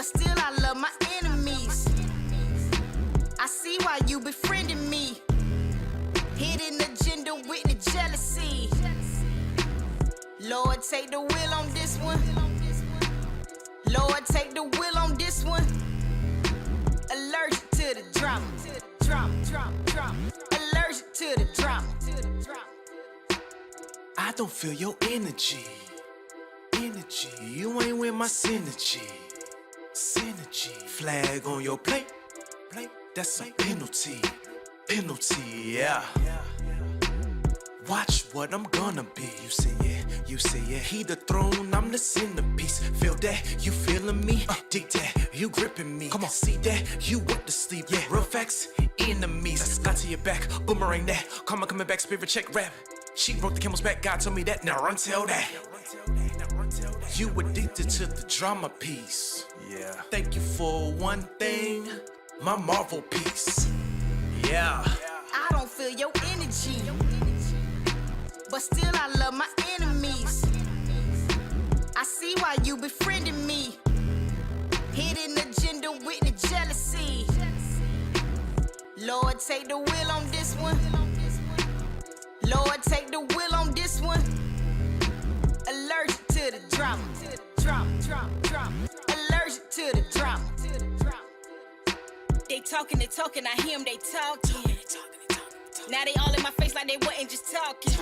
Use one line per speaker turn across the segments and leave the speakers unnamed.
still I love my enemies. I see why you befriending me. Hidden agenda with the jealousy. Lord, take the wheel on this one. Lord, take the wheel on this one. Allergic to the drama. Allergic to the drama.
I don't feel your energy. You ain't with my synergy. Flag on your plate. That's a penalty. Yeah. Watch what I'm gonna be. You say yeah. He the throne, I'm the centerpiece. Feel that, you feeling me? Dig that, you gripping me. Come on, see that, you went to sleep. Yeah, real facts, enemies. Got to your back, boomerang that. Karma coming back, spirit check rap. She broke the camel's back, God told me that. Now run tell that. You addicted to the drama piece. Yeah. Thank you for one thing, my Marvel piece. Yeah.
I don't feel your energy, but still I love my enemies. I see why you befriending me. Hidden agenda with the jealousy. Lord, take the wheel on this one. Lord, take the wheel on this one. Allergic to the drama. Allergic to the drama. They talking, I hear them, they talking. Now they all in my face like they wasn't just talking.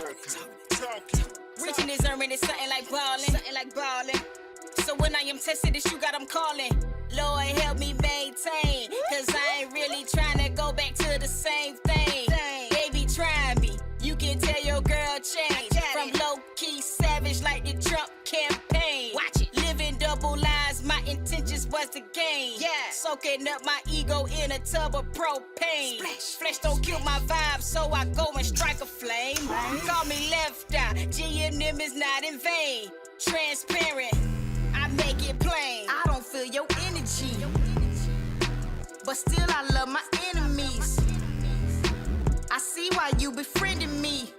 Rich in this urban is something like ballin'. So when I am tested, this you got them calling. Lord, help me maintain, cause I ain't really trying to go back to the same thing. They be trying me, you can tell your girl change. From low-key savage like the Trump campaign. Watch it. Living double lives, my intentions was to gain. Yeah. Soaking up my ego in a tub of propane. Flesh don't kill my vibe, so I go and strike a flame. Call me left eye, G&M is not in vain. Transparent, I make it plain. I don't feel your energy, but still I love my enemies. I see why you befriending me.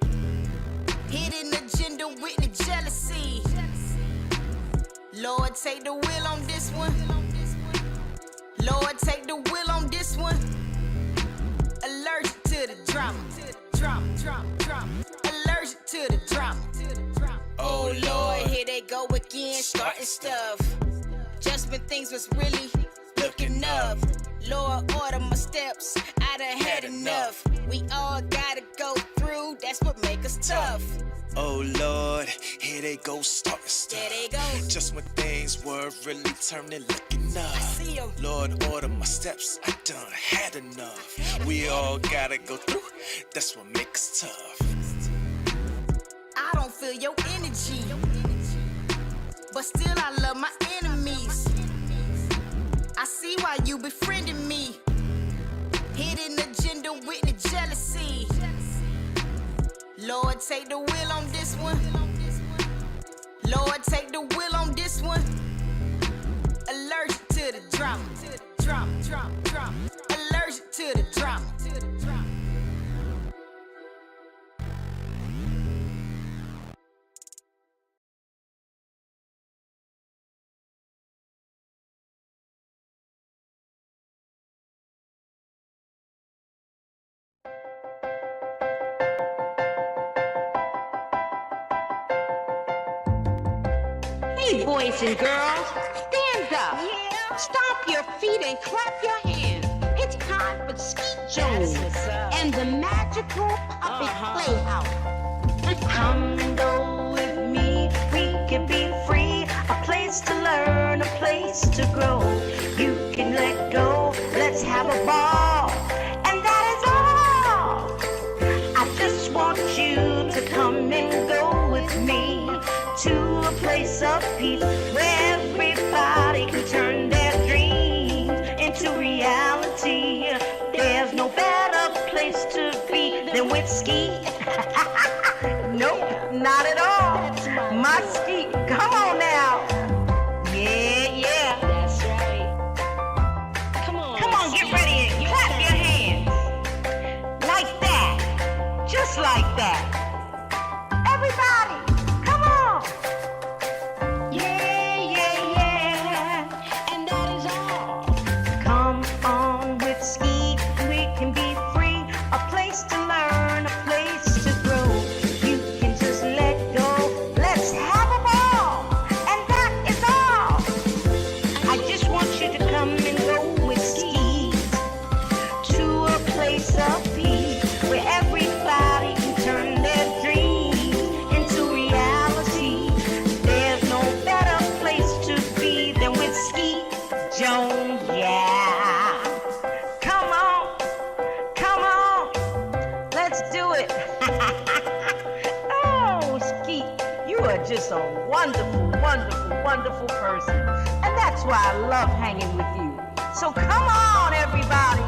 Hidden agenda with the jealousy. Lord, take the wheel on this one. Lord, take the wheel on this one. Allergic to the drama. Allergic to the drama. Oh Lord, here they go again, starting stuff. Just when things was really looking up. Lord, order my steps, I done had enough. We all gotta go through, that's what make us tough.
Oh Lord, here they go starting stuff.
There they go.
Just when things were really turning, looking up.
I see 'em.
Lord, order my steps, I done had enough. We all gotta go through, that's what makes us tough.
I don't feel your energy, but still I love my enemies. I see why you befriending me. Hidden agenda with the jealousy. Lord, take the wheel on this one. Lord, take the wheel on this one. Allergic to the drama. Allergic to the drama.
Hey, boys and girls, stand up.
Yeah.
Stomp your feet and clap your hands. It's time for Skeet Jones and the magical puppet Playhouse.
Come and go with me, we can be free. A place to learn, a place to grow. You can let go, let's have a ball. And that is all. I just want you to come and go with me to a place of peace where everybody can turn their dreams into reality. There's no better place to be than with Skeet. Nope, not at all. My Skeet, come on now. Yeah.
That's right. Come on,
Get ready and clap your hands. Like that. Just like that. Everybody, come on. Yeah.
and that is all.
wonderful, wonderful, wonderful person. And that's why I love hanging with you. So come on, everybody.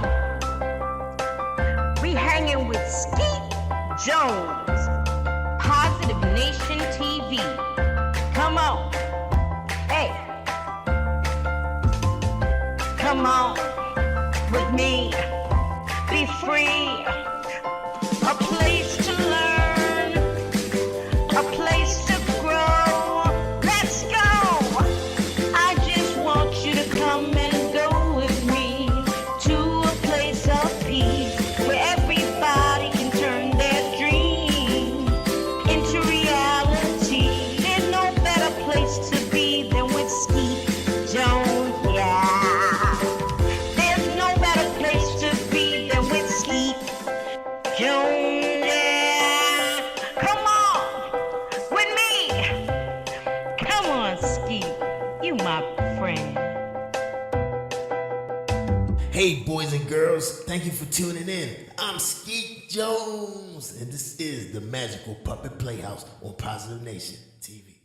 We hanging with Skeet Jones, Positive Nation TV. Come on. Hey. Come on with me. Be free. A place to learn. A place to grow. Let's go. I just want you to come and go with me to a place of peace where everybody can turn their dreams into reality. There's no better place to be than with Skeet Jones. Yeah. There's no better place to be than with Skeet Jones. Yeah. Come on with me. Come on, Skeet. You my friend.
Hey, boys and girls, thank you for tuning in. I'm Skeet Jones, and this is the Magical Puppet Playhouse on Positive Nation TV.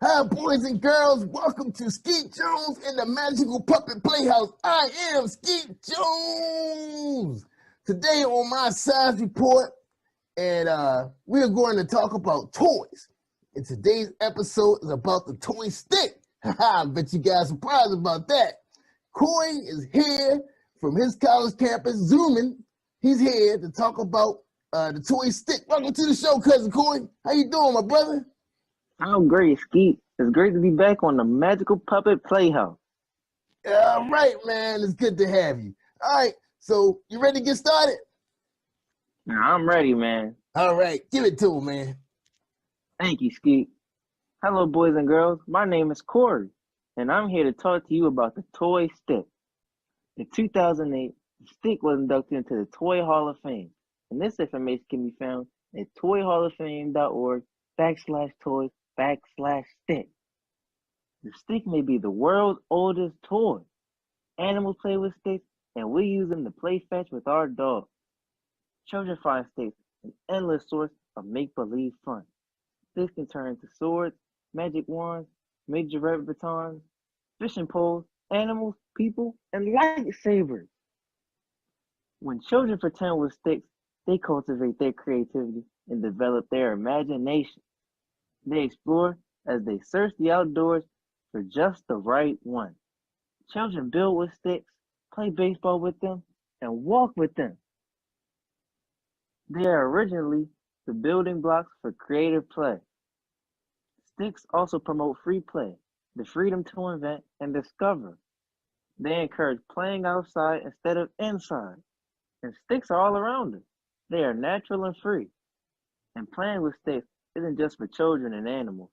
Hi, boys and girls. Welcome to Skeet Jones and the Magical Puppet Playhouse. I am Skeet Jones. Today on my science report, and we are going to talk about toys. And today's episode is about the toy stick. I bet you guys are surprised about that. Coy is here from his college campus, Zooming. He's here to talk about the toy stick. Welcome to the show, Cousin Coy. How you doing, my brother?
I'm great, Skeet. It's great to be back on the Magical Puppet Playhouse.
All right, man. It's good to have you. All right. So you ready to get started?
Now, I'm ready, man.
All right. Give it to him, man.
Thank you, Skeet. Hello, boys and girls. My name is Corey, and I'm here to talk to you about the toy stick. In 2008, the stick was inducted into the Toy Hall of Fame, and this information can be found at toyhalloffame.org/toys/stick. The stick may be the world's oldest toy. Animals play with sticks, and we use them to play fetch with our dogs. Children find sticks an endless source of make-believe fun. Sticks can turn into swords, magic wands, major batons, fishing poles, animals, people, and lightsabers. When children pretend with sticks, they cultivate their creativity and develop their imagination. They explore as they search the outdoors for just the right one. Children build with sticks, play baseball with them, and walk with them. They are originally the building blocks for creative play. Sticks also promote free play, the freedom to invent and discover. They encourage playing outside instead of inside. And sticks are all around us. They are natural and free. And playing with sticks isn't just for children and animals.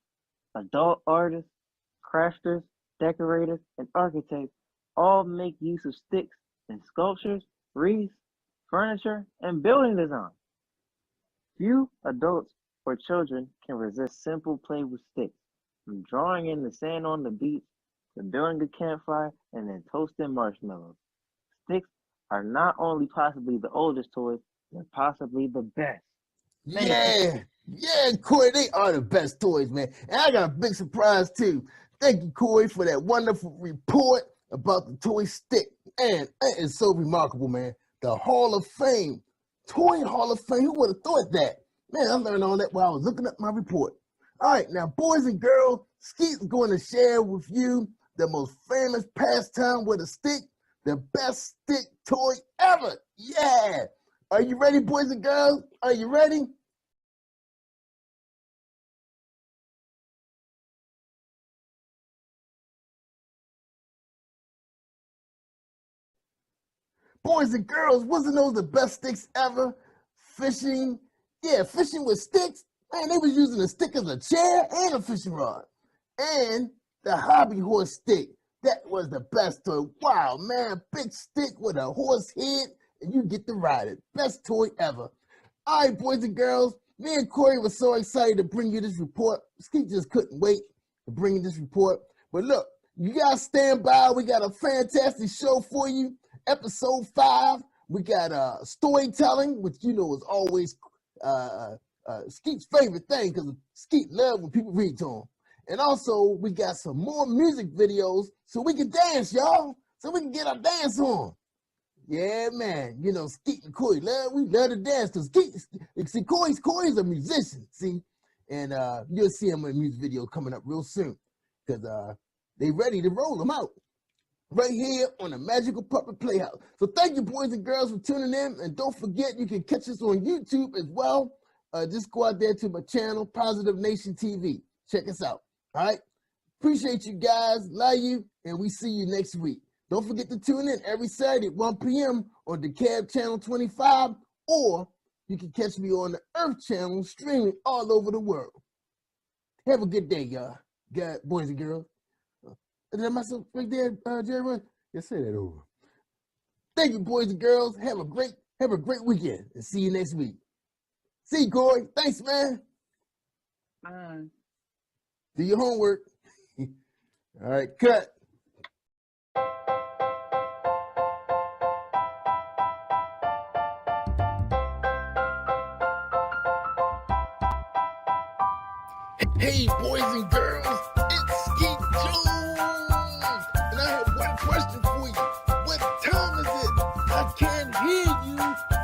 Adult artists, crafters, decorators, and architects all make use of sticks in sculptures, wreaths, furniture, and building design. Few adults or children can resist simple play with sticks, from drawing in the sand on the beach to building a campfire and then toasting marshmallows. Sticks are not only possibly the oldest toys, they're possibly the best.
Yeah, Corey, they are the best toys, man. And I got a big surprise too. Thank you, Corey, for that wonderful report about the toy stick. And that is so remarkable, man. The Hall of Fame, Toy Hall of Fame. Who would have thought that? Man, I learned all that while I was looking up my report. All right, now, boys and girls, Skeet's going to share with you the most famous pastime with a stick, the best stick toy ever. Yeah. Are you ready, boys and girls? Are you ready? Boys and girls, wasn't those the best sticks ever? Fishing, fishing with sticks. Man, they was using a stick as a chair and a fishing rod. And the hobby horse stick, that was the best toy. Wow, man, big stick with a horse head, and you get to ride it. Best toy ever. All right, boys and girls, me and Corey were so excited to bring you this report. Skeet just couldn't wait to bring you this report. But look, you guys stand by. We got a fantastic show for you. Episode 5, we got storytelling, which you know is always Skeet's favorite thing because Skeet loves when people read to him. And also, we got some more music videos so we can dance, y'all. So we can get our dance on. Yeah, man. You know, Skeet and Corey, we love to dance. See, Corey's a musician, see? And you'll see him in music videos coming up real soon. Because they ready to roll them out. Right here on the Magical Puppet Playhouse. So thank you, boys and girls, for tuning in. And don't forget, you can catch us on YouTube as well. Just go out there to my channel, Positive Nation TV. Check us out. All right? Appreciate you guys. Love you. And we see you next week. Don't forget to tune in every Saturday at 1 p.m. on the Cab Channel 25, or you can catch me on the Earth Channel streaming all over the world. Have a good day, y'all. Boys and girls. Is that myself right there, Jerry? Yeah, say that over. Thank you, boys and girls. Have a great weekend, and see you next week. See you, Corey. Thanks, man.
Bye.
Do your homework. All right, cut. Hey, boys and girls, it's Skeet Jones, and I have one question for you. What time is it? I can't hear you.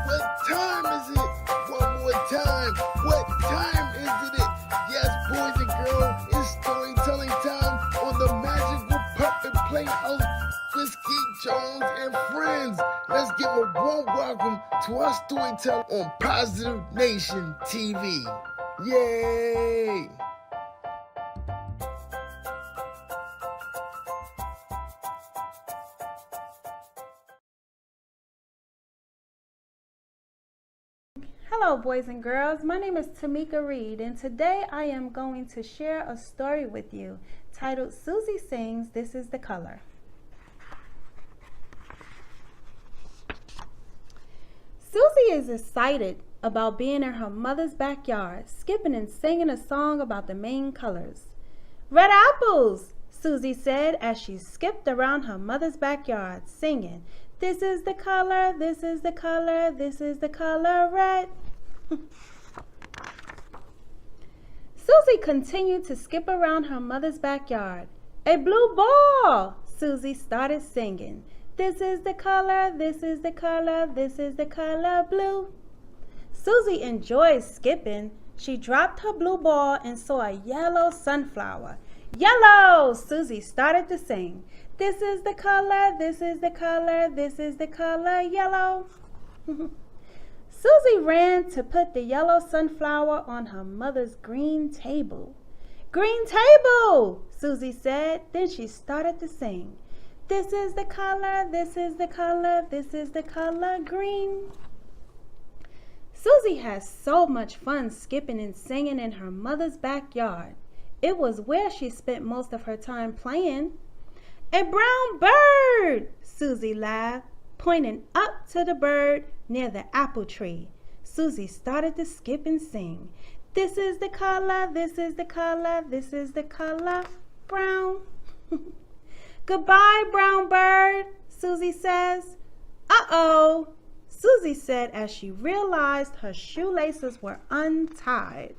What time is it? One more time. What time is it? Yes, boys and girls, it's storytelling time on the Magical Puppet Playhouse with Skeet Jones and friends. Let's give a warm welcome to our storyteller on Positive Nation TV. Yay!
Hello, boys and girls. My name is Tamika Reed, and today I am going to share a story with you titled Susie Sings, This is the Color. Susie is excited about being in her mother's backyard, skipping and singing a song about the main colors. Red apples, Susie said as she skipped around her mother's backyard, singing, this is the color, this is the color, this is the color red. Susie continued to skip around her mother's backyard. A blue ball, Susie started singing. This is the color, this is the color, this is the color blue. Susie enjoyed skipping. She dropped her blue ball and saw a yellow sunflower. Yellow, Susie started to sing. This is the color, this is the color, this is the color yellow. Susie ran to put the yellow sunflower on her mother's green table. Green table, Susie said. Then she started to sing. This is the color, this is the color, this is the color green. Susie had so much fun skipping and singing in her mother's backyard. It was where she spent most of her time playing. A brown bird, Susie laughed, pointing up to the bird near the apple tree. Susie started to skip and sing. This is the color, this is the color, this is the color brown. Goodbye, brown bird, Susie says. Uh-oh, Susie said as she realized her shoelaces were untied.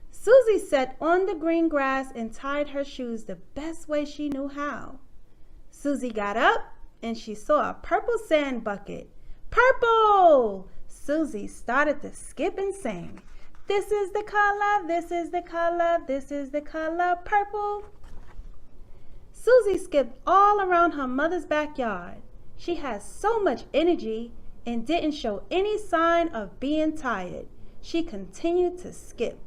Susie sat on the green grass and tied her shoes the best way she knew how. Susie got up and she saw a purple sand bucket. Purple! Susie started to skip and sing. This is the color, this is the color, this is the color purple. Susie skipped all around her mother's backyard. She had so much energy and didn't show any sign of being tired. She continued to skip.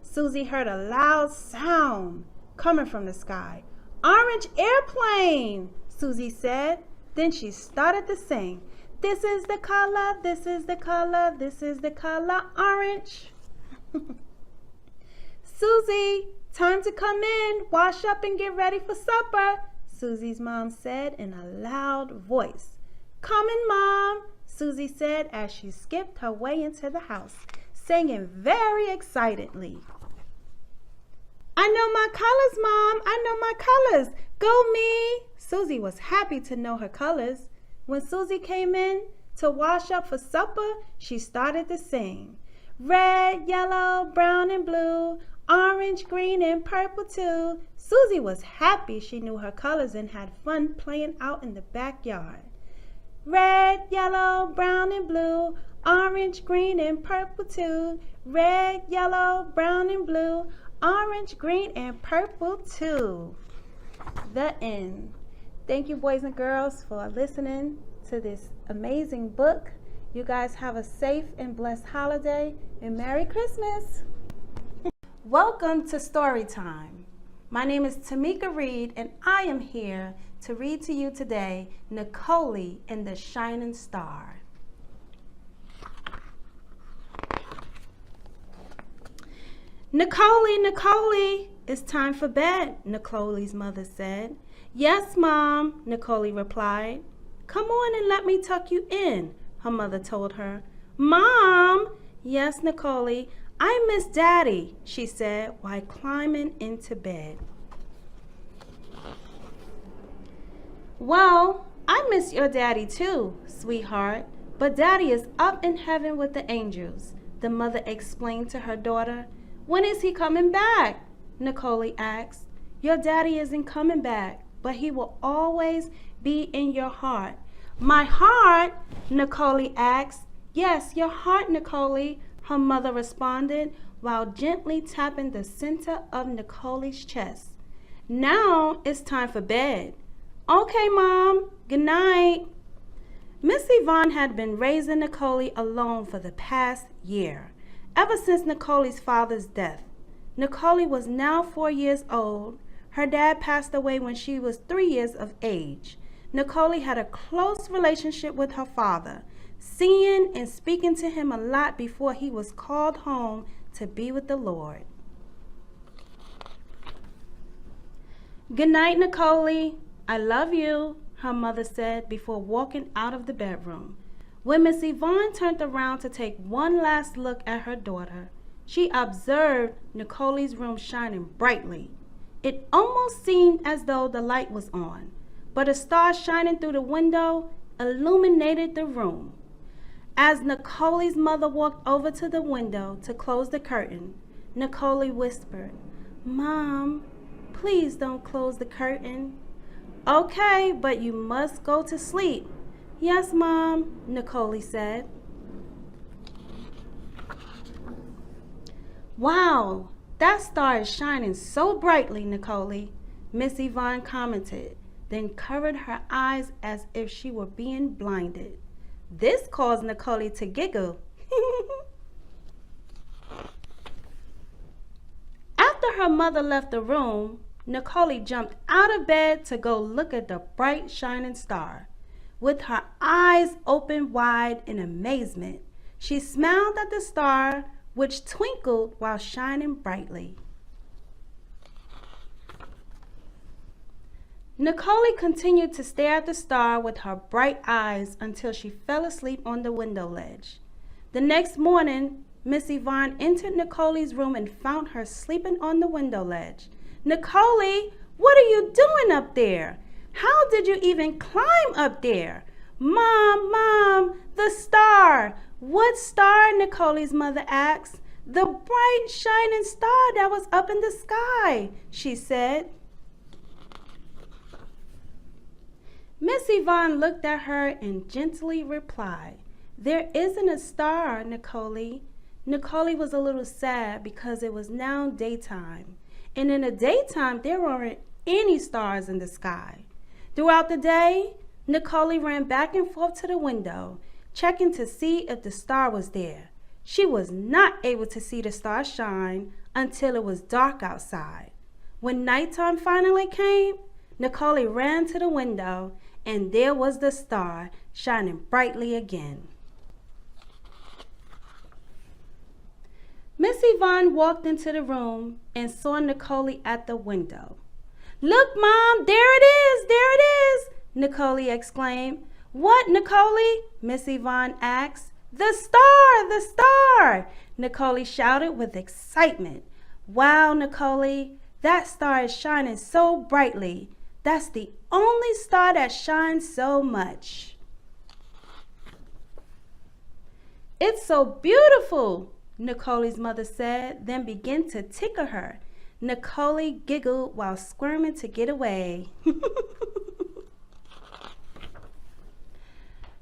Susie heard a loud sound coming from the sky. Orange airplane, Susie said. Then she started to sing. This is the color, this is the color, this is the color orange. Susie, time to come in, wash up and get ready for supper, Susie's mom said in a loud voice. Coming, Mom, Susie said as she skipped her way into the house, singing very excitedly. I know my colors, Mom. I know my colors. Go me. Susie was happy to know her colors. When Susie came in to wash up for supper, she started to sing. Red, yellow, brown, and blue, orange, green, and purple too. Susie was happy she knew her colors and had fun playing out in the backyard. Red, yellow, brown, and blue, orange, green, and purple too. Red, yellow, brown, and blue, orange, green, and purple too. The end. Thank you, boys and girls, for listening to this amazing book. You guys have a safe and blessed holiday and Merry Christmas. Welcome to Story Time. My name is Tamika Reed, and I am here to read to you today Nicole and the Shining Star. Nicole, it's time for bed, Nicole's mother said. Yes, Mom, Nicole replied. Come on and let me tuck you in, her mother told her. Mom! Yes, Nicole, I miss Daddy, she said while climbing into bed. Well, I miss your daddy too, sweetheart, but Daddy is up in heaven with the angels, the mother explained to her daughter. When is he coming back? Nicole asked. Your daddy isn't coming back, but he will always be in your heart. My heart? Nicole asked. Yes, your heart, Nicole, her mother responded while gently tapping the center of Nicole's chest. Now it's time for bed. Okay, Mom. Good night. Miss Yvonne had been raising Nicole alone for the past year, ever since Nicole's father's death. Nicole was now 4 years old. Her dad passed away when she was 3 years of age. Nicole had a close relationship with her father, seeing and speaking to him a lot before he was called home to be with the Lord. Good night, Nicole. I love you, her mother said before walking out of the bedroom. When Miss Yvonne turned around to take one last look at her daughter, she observed Nicole's room shining brightly. It almost seemed as though the light was on, but a star shining through the window illuminated the room. As Nicole's mother walked over to the window to close the curtain, Nicole whispered, Mom, please don't close the curtain. Okay, but you must go to sleep. Yes, Mom, Nicole said. Wow, that star is shining so brightly, Nicole, Miss Yvonne commented, then covered her eyes as if she were being blinded. This caused Nicole to giggle. After her mother left the room, Nicole jumped out of bed to go look at the bright shining star. With her eyes open wide in amazement, she smiled at the star, which twinkled while shining brightly. Nicole continued to stare at the star with her bright eyes until she fell asleep on the window ledge. The next morning, Miss Yvonne entered Nicole's room and found her sleeping on the window ledge. Nicole, what are you doing up there? How did you even climb up there? Mom, the star. What star? Nicole's mother asked. The bright shining star that was up in the sky, she said. Miss Yvonne looked at her and gently replied, There isn't a star, Nicole. Nicole was a little sad because it was now daytime, and in the daytime there weren't any stars in the sky. Throughout the day, Nicole ran back and forth to the window, checking to see if the star was there. She was not able to see the star shine until it was dark outside. When nighttime finally came, Nicole ran to the window, and there was the star shining brightly again. Miss Yvonne walked into the room and saw Nicole at the window. Look, Mom, there it is, Nicole exclaimed. What, Nicole? Miss Yvonne asked. The star, Nicole shouted with excitement. Wow, Nicole, that star is shining so brightly. That's the only star that shines so much. It's so beautiful, Nicole's mother said, then began to tickle her. Nicole giggled while squirming to get away.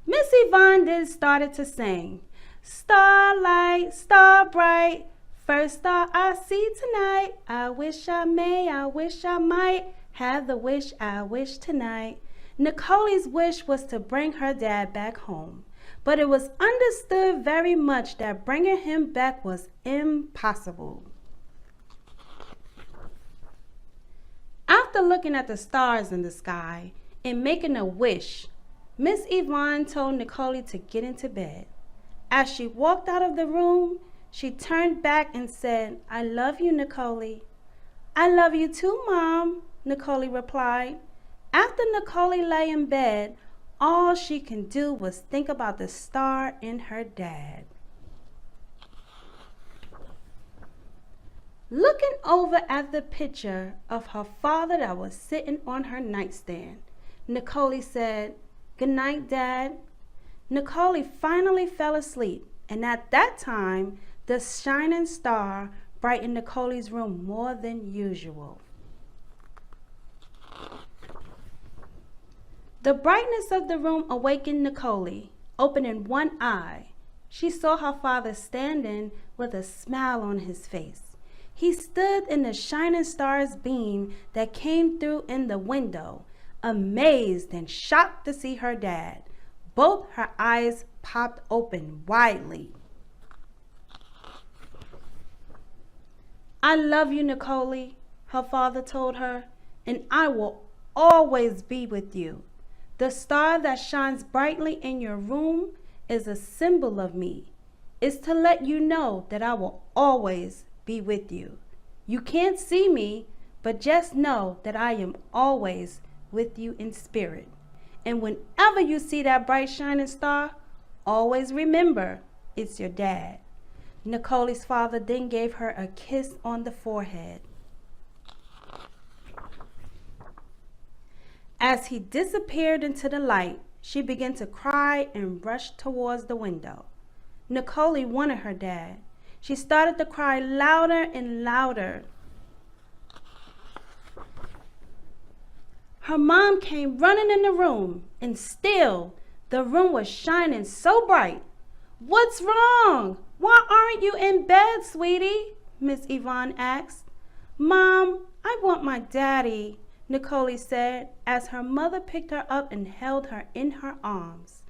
Miss Yvonne then started to sing. Starlight, star bright, first star I see tonight. I wish I may, I wish I might have the wish I wish tonight. Nicole's wish was to bring her dad back home, but it was understood very much that bringing him back was impossible. After looking at the stars in the sky and making a wish, Miss Yvonne told Nicole to get into bed. As she walked out of the room, she turned back and said, I love you, Nicole. I love you too, Mom, Nicole replied. After Nicole lay in bed, all she can do was think about the star in her dad. Looking over at the picture of her father that was sitting on her nightstand, Nicole said, Good night, Dad. Nicole finally fell asleep, and at that time, the shining star brightened Nicole's room more than usual. The brightness of the room awakened Nicole. Opening one eye, she saw her father standing with a smile on his face. He stood in the shining star's beam that came through in the window, amazed and shocked to see her dad. Both her eyes popped open widely. I love you, Nicole, her father told her, and I will always be with you. The star that shines brightly in your room is a symbol of me. It's to let you know that I will always be with you. You can't see me, but just know that I am always with you in spirit. And whenever you see that bright shining star, always remember it's your dad. Nicole's father then gave her a kiss on the forehead. As he disappeared into the light, she began to cry and rushed towards the window. Nicole wanted her dad. She started to cry louder and louder. Her mom came running in the room, and still the room was shining so bright. What's wrong? Why aren't you in bed, sweetie? Miss Yvonne asked. Mom, I want my daddy, Nicole said as her mother picked her up and held her in her arms.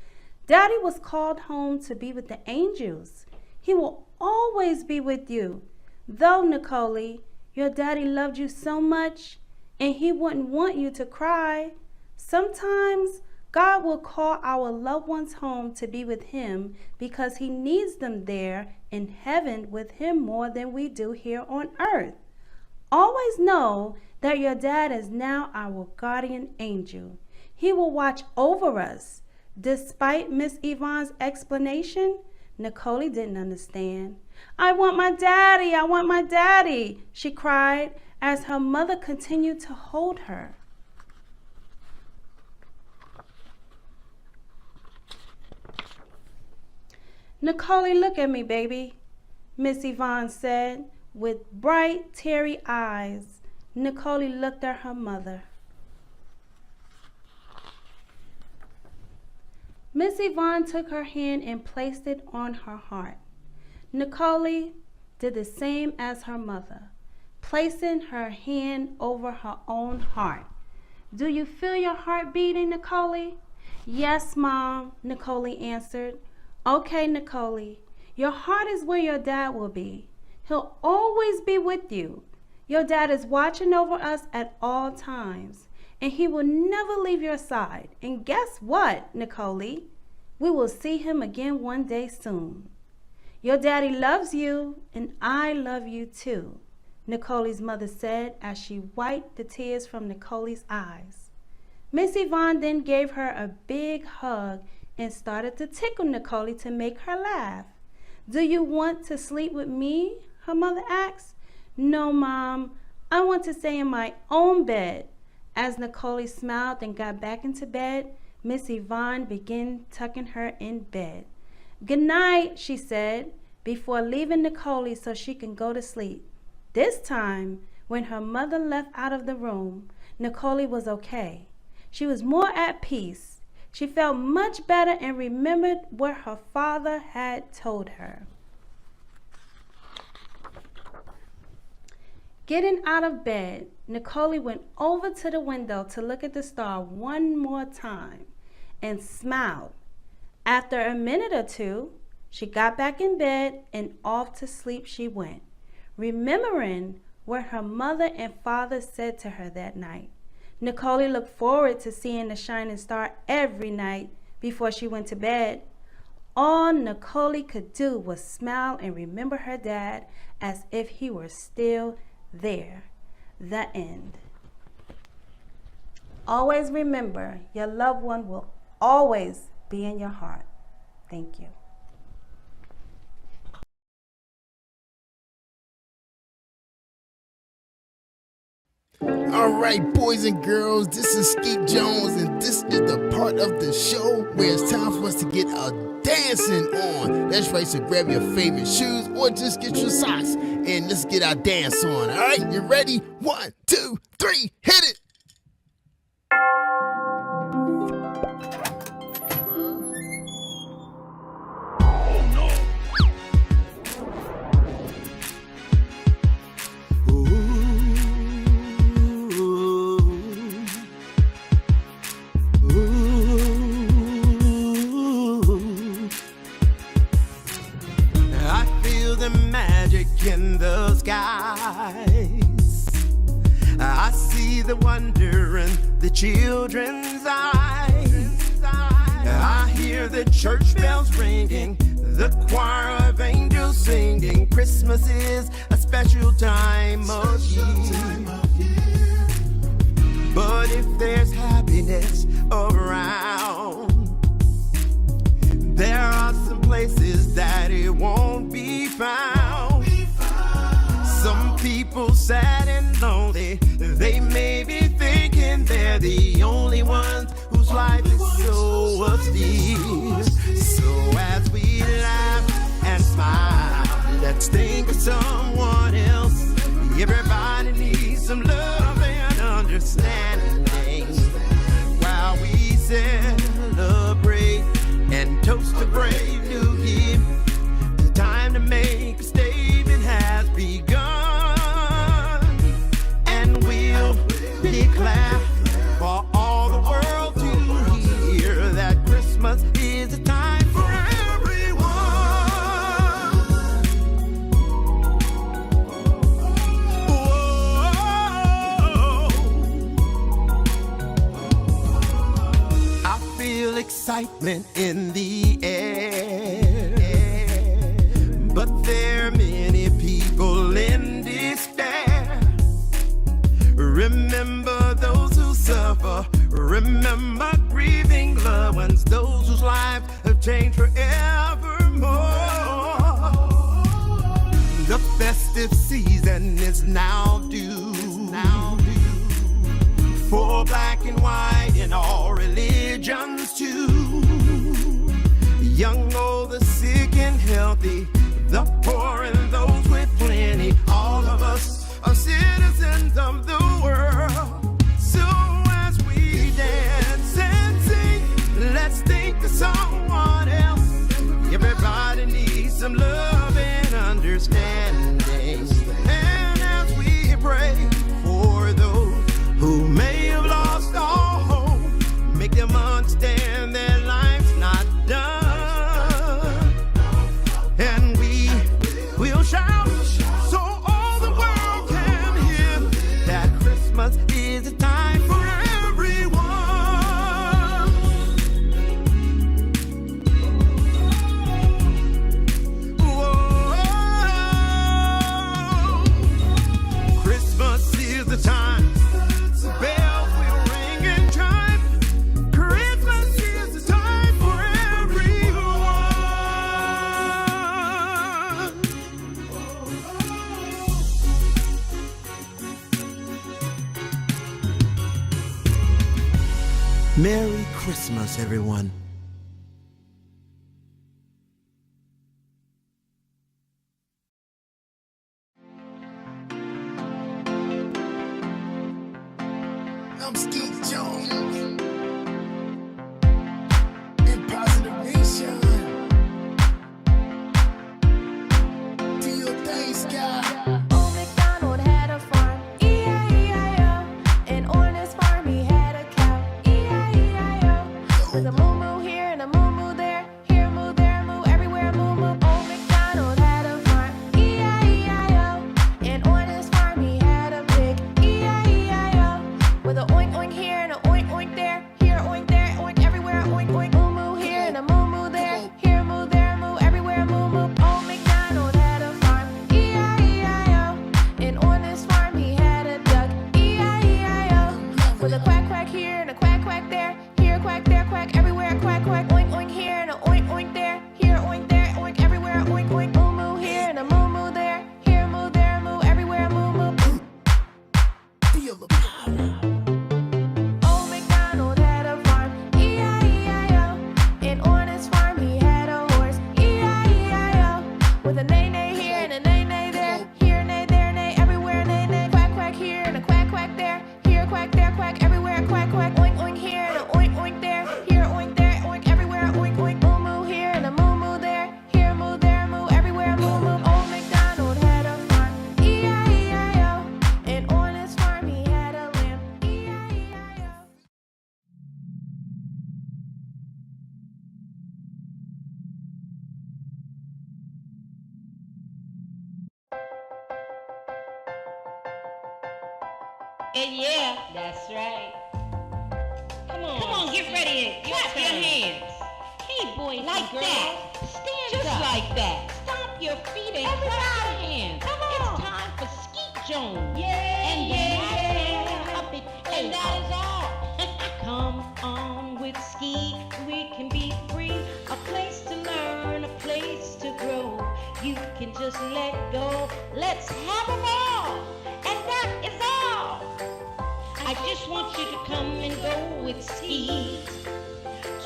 Daddy was called home to be with the angels. He will always be with you. Though, Nicole, your daddy loved you so much, and he wouldn't want you to cry. Sometimes God will call our loved ones home to be with him because he needs them there in heaven with him more than we do here on earth. Always know that your dad is now our guardian angel. He will watch over us. Despite Miss Yvonne's explanation, Nicole didn't understand. I want my daddy, I want my daddy, she cried as her mother continued to hold her. Nicole, look at me, baby, Miss Yvonne said. With bright, teary eyes, Nicole looked at her mother. Miss Yvonne took her hand and placed it on her heart. Nicole did the same as her mother, placing her hand over her own heart. Do you feel your heart beating, Nicole? Yes, Mom, Nicole answered. Okay, Nicole, your heart is where your dad will be. He'll always be with you. Your dad is watching over us at all times, and he will never leave your side. And guess what, Nicole? We will see him again one day soon. Your daddy loves you, and I love you too, Nicole's mother said as she wiped the tears from Nicole's eyes. Miss Yvonne then gave her a big hug and started to tickle Nicole to make her laugh. Do you want to sleep with me? Her mother asked. No, Mom, I want to stay in my own bed. As Nicole smiled and got back into bed, Miss Yvonne began tucking her in bed. Good night, she said. before leaving Nicole so she can go to sleep. This time, when her mother left out of the room, Nicole was okay. She was more at peace. She felt much better and remembered what her father had told her. Getting out of bed, Nicole went over to the window to look at the star one more time and smiled. After a minute or two, she got back in bed and off to sleep she went, remembering what her mother and father said to her that night. Nicole looked forward to seeing the shining star every night before she went to bed. All Nicole could do was smile and remember her dad as if he were still there. The end. Always remember, your loved one will always be in your heart. Thank you.
All right, boys and girls, this is Skeet Jones, and this is the part of the show where it's time for us to get a dancing on. That's right, so grab your favorite shoes or just get your socks and let's get our dance on. All right, you ready? 1, 2, 3, hit it!
In the skies, I see the wonder in the children's eyes. I hear the church bells ringing, the choir of angels singing. Christmas is a special time of year. But if there's happiness around, there are some places that it won't be found. Some people sad and lonely, they may be thinking they're the only ones whose life is so austere. So as we laugh and smile, let's think of someone else. Everybody needs some love and understanding while we celebrate and toast a brave new year. The time to make a statement has begun, and we'll declare for all the world to hear that Christmas is a time for everyone. Whoa. I feel excitement in the air, but there are many people in despair. Remember those who suffer, remember grieving loved ones, those whose lives have changed forevermore. The festive season is now due for black and white in all religions too. Young, old, the sick and healthy, the poor and those with plenty. All of us are citizens of the world. So as we dance and sing, let's think of someone else. Everybody needs some love and understanding. And as we pray for those who may have lost all hope, make them understand their life's not done. And we'll shout so all the world can hear that Christmas is a time for everyone. Whoa. Christmas is the time. Bells will ring and chime. Christmas is the time for everyone. Merry Christmas, everyone.
'Cause Christmas is the time. Bells will ring and chime. Christmas is the time for everyone. Merry Christmas, everyone.
Merry Christmas, everyone. 'Cause Christmas is the time. Bells will ring and chime. Christmas is the time for everyone. Merry Christmas, everyone.
I'm Skeet Jones. In Positive Nation. Do your thing, Sky.
Old MacDonald had a farm, E-I-E-I-O. And on his farm he had a cow, E-I-E-I-O. With a moo-moo here and a moo-moo there, here a moo, there a moo, everywhere a moo-moo. Old MacDonald had a farm, E-I-E-I-O. And on his farm he had a pig, E-I-E-I-O. With a oink oink here and a oink oink there, here a oink there, oink everywhere, a oink oink. Moo-moo here and a moo-moo there, here a moo, there a moo, everywhere a moo-moo. Old MacDonald had a farm, E-I-E-I-O. And on his farm he had a duck, E-I-E-I-O. With a quack quack here and a quack quack there, here a quack, there a quack, everywhere a quack quack. Oink oink here and a oink oink there, here a oink there, oink everywhere a oink oink. Moo moo here and a moo moo there, here a moo, there a moo, everywhere a moo moo.
Feel the power.
Old MacDonald had a farm, E-I-E-I-O. And on his farm he had a horse, E-I-E-I-O. With a neigh neigh here and a neigh neigh there, here a neigh, there a neigh, everywhere a neigh neigh. Quack quack here and a quack quack there, here a quack, there a quack, everywhere a quack quack. Oink oink here and a oink oink there, here a oink there, oink everywhere a oink oink. Moo moo here and a moo moo there, here a moo, there a moo, everywhere a moo moo. Old MacDonald had a farm, E-I-E-I-O. And on his farm he had a lamb, E-I-E-I-O.
And yeah, that's right. Come on, get ready and clap your hands. Hey, boys like and girls, that. Stand just up. Like that. Stomp your feet and clap your hands. Come on. It's time for Skeet Jones. Yeah, and the puppet Playhouse. And that is all. Come on with Skeet, we can be free. A place to learn, a place to grow. You can just let go. Let's have a ball. And that is all. I just want you to come and go with Skeet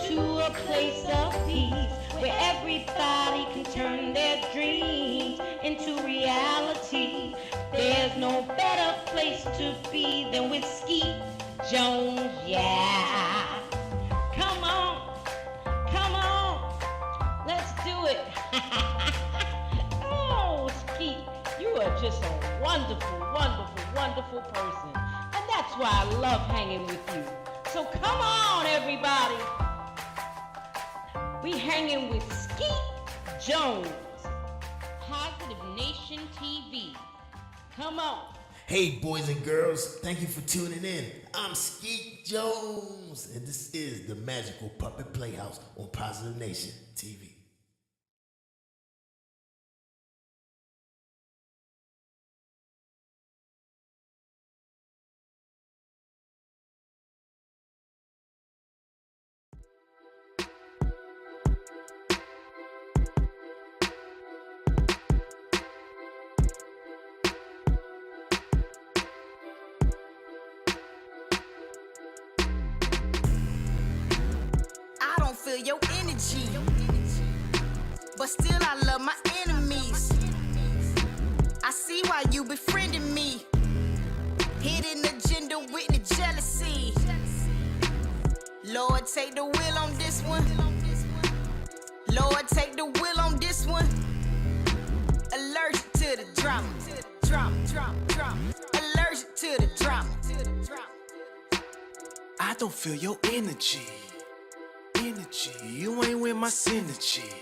to a place of peace where everybody can turn their dreams into reality. There's no better place to be than with Skeet Jones, yeah. Come on, let's do it. Oh, Skeet, you are just a wonderful, wonderful, wonderful person. And that's why I love hanging with you. So come on, everybody. We hanging with Skeet Jones. Positive Nation TV. Come on.
Hey, boys and girls, thank you for tuning in. I'm Skeet Jones, and this is the Magical Puppet Playhouse on Positive Nation TV.
I don't feel your energy, but still I love my enemies. I see why you befriending me. Hidden agenda with the jealousy. Lord, take the wheel on this one. Lord, take the wheel on this one. Allergic to the drama. Allergic to the drama.
I don't feel your energy. You ain't with my synergy.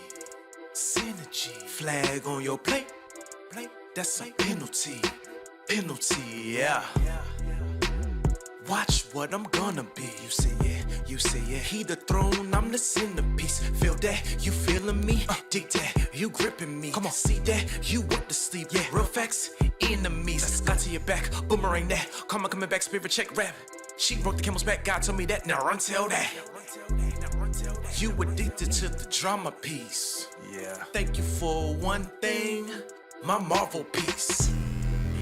Flag on your plate. That's a penalty. Yeah. Watch what I'm gonna be. You say yeah. He the throne, I'm the centerpiece. Feel that? You feeling me? Dig that? You gripping me? Come on, see that? You want to sleep? Yeah. Real facts, enemies. Got to your back, boomerang that. Karma coming back, spirit check rap. She broke the camel's back. God told me that. Now run tell that. You addicted to the drama piece. Yeah. Thank you for one thing, my Marvel piece.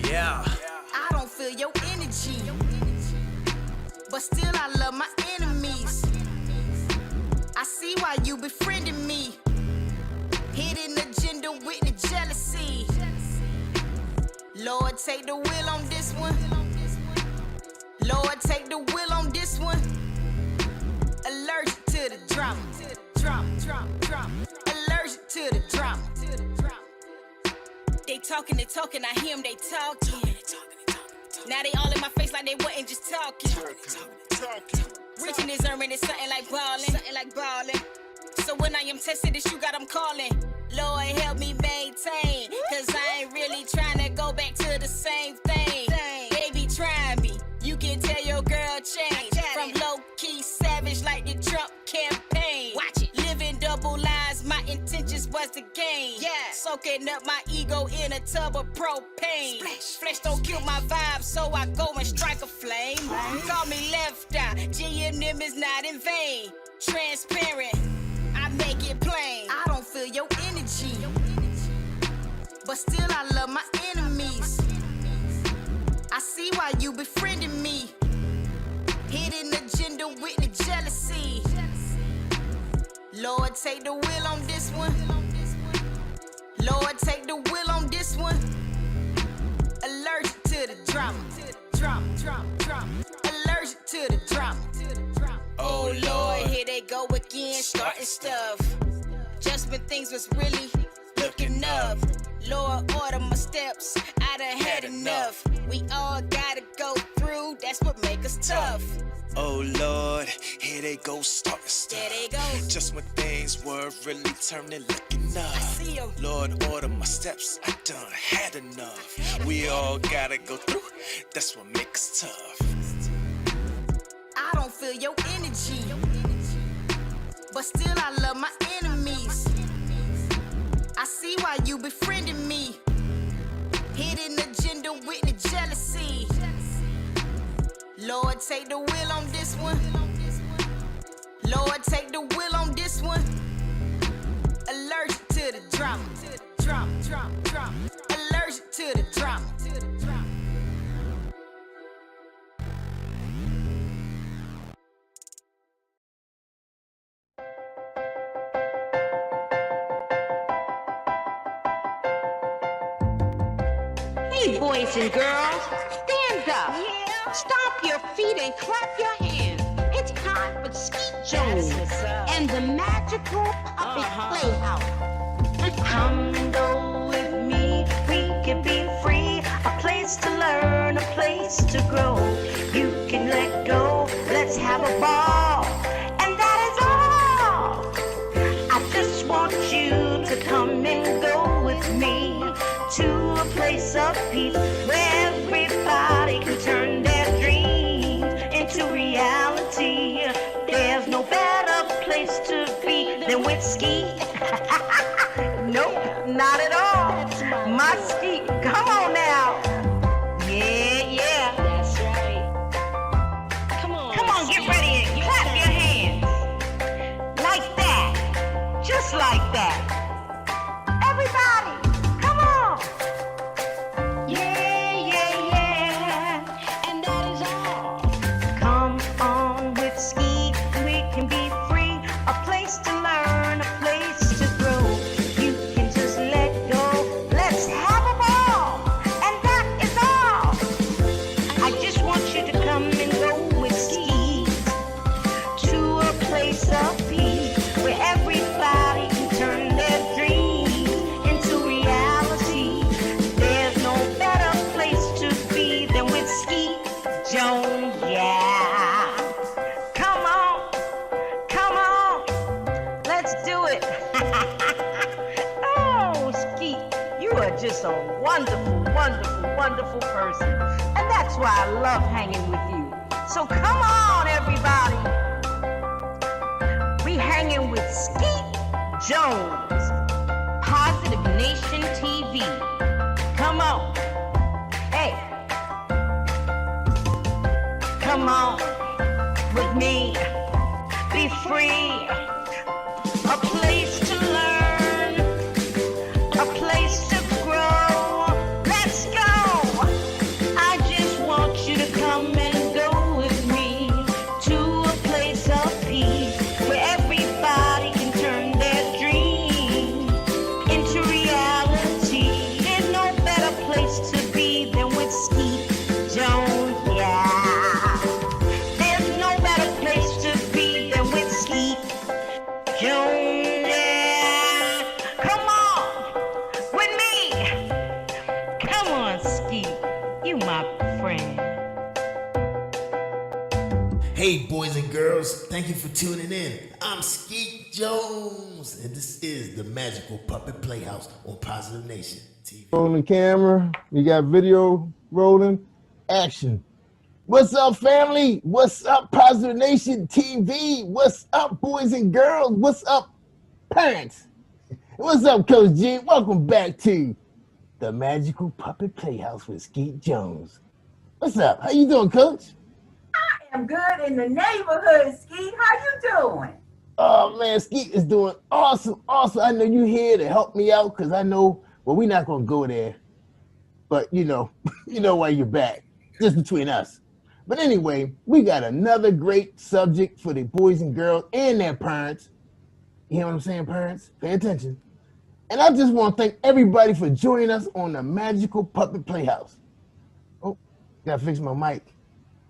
Yeah.
I don't feel your energy, but still I love my enemies. I see why you befriending me. Hidden agenda with the jealousy. Lord, take the wheel on this one. Lord, take the wheel on this one. Allergic to the drama. Allergic to the drama. They talking, I hear them, they talking. Now they all in my face like they wasn't just talking. Reaching this earning is something like ballin'. So when I am tested, this you got them calling. Lord help me maintain, cause I ain't really trying to go back to the same thing. They be trying me, you can tell your girl change. From low-key savage like the Trump campaign. Watch it, living double lives, my intentions was to gain. Soaking up my ego in a tub of propane. Flesh don't kill my vibe, so I go and strike a flame. Call me left eye, G&M is not in vain. Transparent, I make it plain. I don't feel your energy, but still I love my enemies. I see why you befriending me. Hidden agenda with the jealousy. Lord, take the wheel on this one. Lord, take the wheel on this one. Allergic to the drama. Allergic to the drama. Oh Lord, here they go again, starting stuff. Just when things was really looking up. Lord, order my steps, I done had enough. We all gotta go through, that's what make us tough.
Oh Lord, here they go starting stuff.
There they go.
Just when things were really turning, looking up.
I see 'em.
Lord, order my steps, I done had enough. We all gotta go through, that's what makes us tough.
I don't feel your energy, but still I love my enemies. I see why you befriending me. Hidden agenda with the jealousy. Lord, take the wheel on this one. Lord, take the wheel on this one. Allergic to the drama. Allergic to the drama.
Hey, boys and girls, stand up. Stomp your feet and clap your hands. It's time for Skeet Jones and the magical puppet Playhouse.
Come and go with me, we can be free. A place to learn, a place to grow. You can let go, let's have a ball. And that is all. I just want you to come and go with me to a place of peace where everybody can turn their dreams into reality. There's no better place to be than with Skeet. Nope, not at all. My Skeet, come on now. Yeah.
That's right. Come on,
Get ready and clap your hands. Like that. Just like that. Everybody, come on. Yeah.
and that is all.
Come on with Skeet, we can be free. A place to learn, a place to grow. You can just let go. Let's have a ball. And that is all. I just want you to come and go with Skeet to a place of peace where everybody can turn their dreams into reality. There's no better place to be than with Skeet Jones, yeah. Come on, let's do it. Oh, Skeet, you are just a wonderful person. And that's why I love hanging with you. So come on, everybody. We hanging with Skeet Jones, Positive Nation TV. Come on. Hey. Come on with me. Be free. A place to learn. A place to grow. Let's go. I just want you to come and go with me to a place of peace where everybody can turn their dreams into reality. There's no better place to be than with Skeet Jones, yeah.
Hey, boys and girls, thank you for tuning in. I'm Skeet Jones, and this is the Magical Puppet Playhouse on Positive Nation TV.
Rolling camera, we got video rolling, action. What's up, family? What's up, Positive Nation TV? What's up, boys and girls? What's up, parents? What's up, Coach G? Welcome back to the Magical Puppet Playhouse with Skeet Jones. What's up? How you doing, Coach?
I'm good in the neighborhood, Skeet. How you doing?
Oh man, Skeet is doing awesome. I know you here to help me out because I know, well, we're not gonna go there, but you know why you're back, just between us. But anyway, we got another great subject for the boys and girls and their parents. You hear what I'm saying, parents? Pay attention. And I just want to thank everybody for joining us on the Magical Puppet Playhouse. Oh, gotta fix my mic.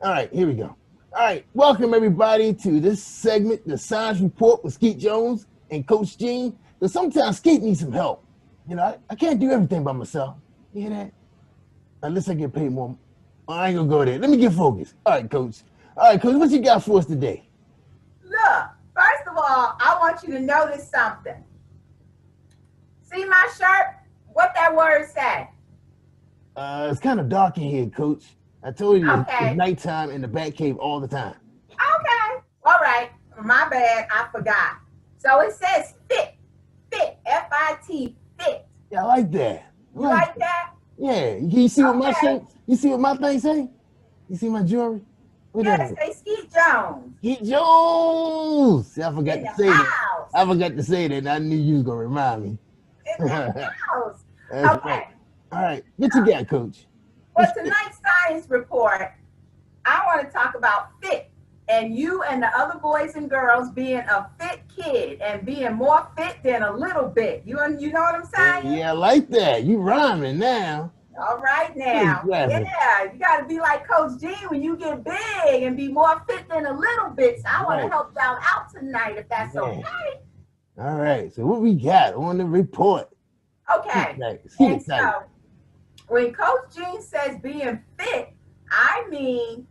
All right, here we go. All right, welcome everybody to this segment, the Science Report with Skeet Jones and Coach Gene. Because sometimes Skeet needs some help. You know, I can't do everything by myself. You hear that? Unless I get paid more. I ain't gonna go there. Let me get focused. All right, Coach. What you got for us today?
Look, first of all, I want you to notice something. See my shirt? What that word say?
It's kind of dark in here, Coach. I told you
Okay.
it's nighttime in the Bat Cave all the time.
Okay. All right. My bad. I forgot. So it says fit. Fit. F-I-T. Fit.
Yeah, I like that.
You like that?
Yeah. You see what my
Okay.
shirt? You see what my thing say? You see my jewelry? What
Yeah,
that
it say Skeet Jones.
Skeet Jones. See, I forgot
In
to
the
say that.
house.
I forgot to say that. And I knew you was gonna remind me.
In the house.
That's
Okay.
right. All right. What you got, Coach?
For tonight's science report, I want to talk about fit and you and the other boys and girls being a fit kid and being more fit than a little bit. You know what I'm saying?
Yeah, I like that. You rhyming now.
All right now.
Exactly.
Yeah, you got to be like Coach G when you get big and be more fit than a little bit. So I want to
Right.
help y'all out tonight if that's
Yeah.
okay.
All right. So what we got on the report?
Okay.
Skeet
And
excited.
so when Coach Gene says being fit, I mean,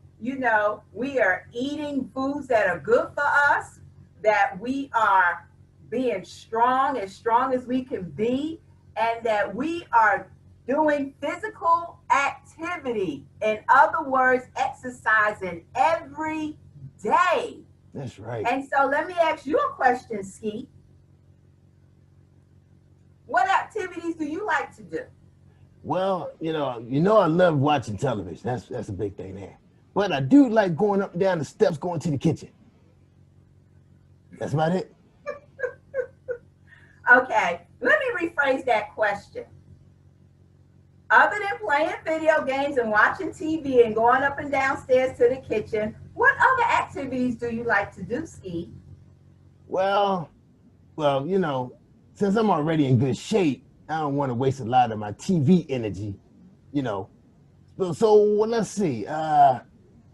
we are eating foods that are good for us, that we are being strong as we can be, and that we are doing physical activity. In other words, exercising every day.
That's right.
And so let me ask you a question, Skeet. What activities do you like to do?
Well, I love watching television. That's a big thing there. But I do like going up and down the steps, going to the kitchen. That's about it.
Okay, let me rephrase that question. Other than playing video games and watching TV and going up and downstairs to the kitchen, what other activities do you like to do, Skeet?
Well, since I'm already in good shape, I don't want to waste a lot of my TV energy, So let's see. I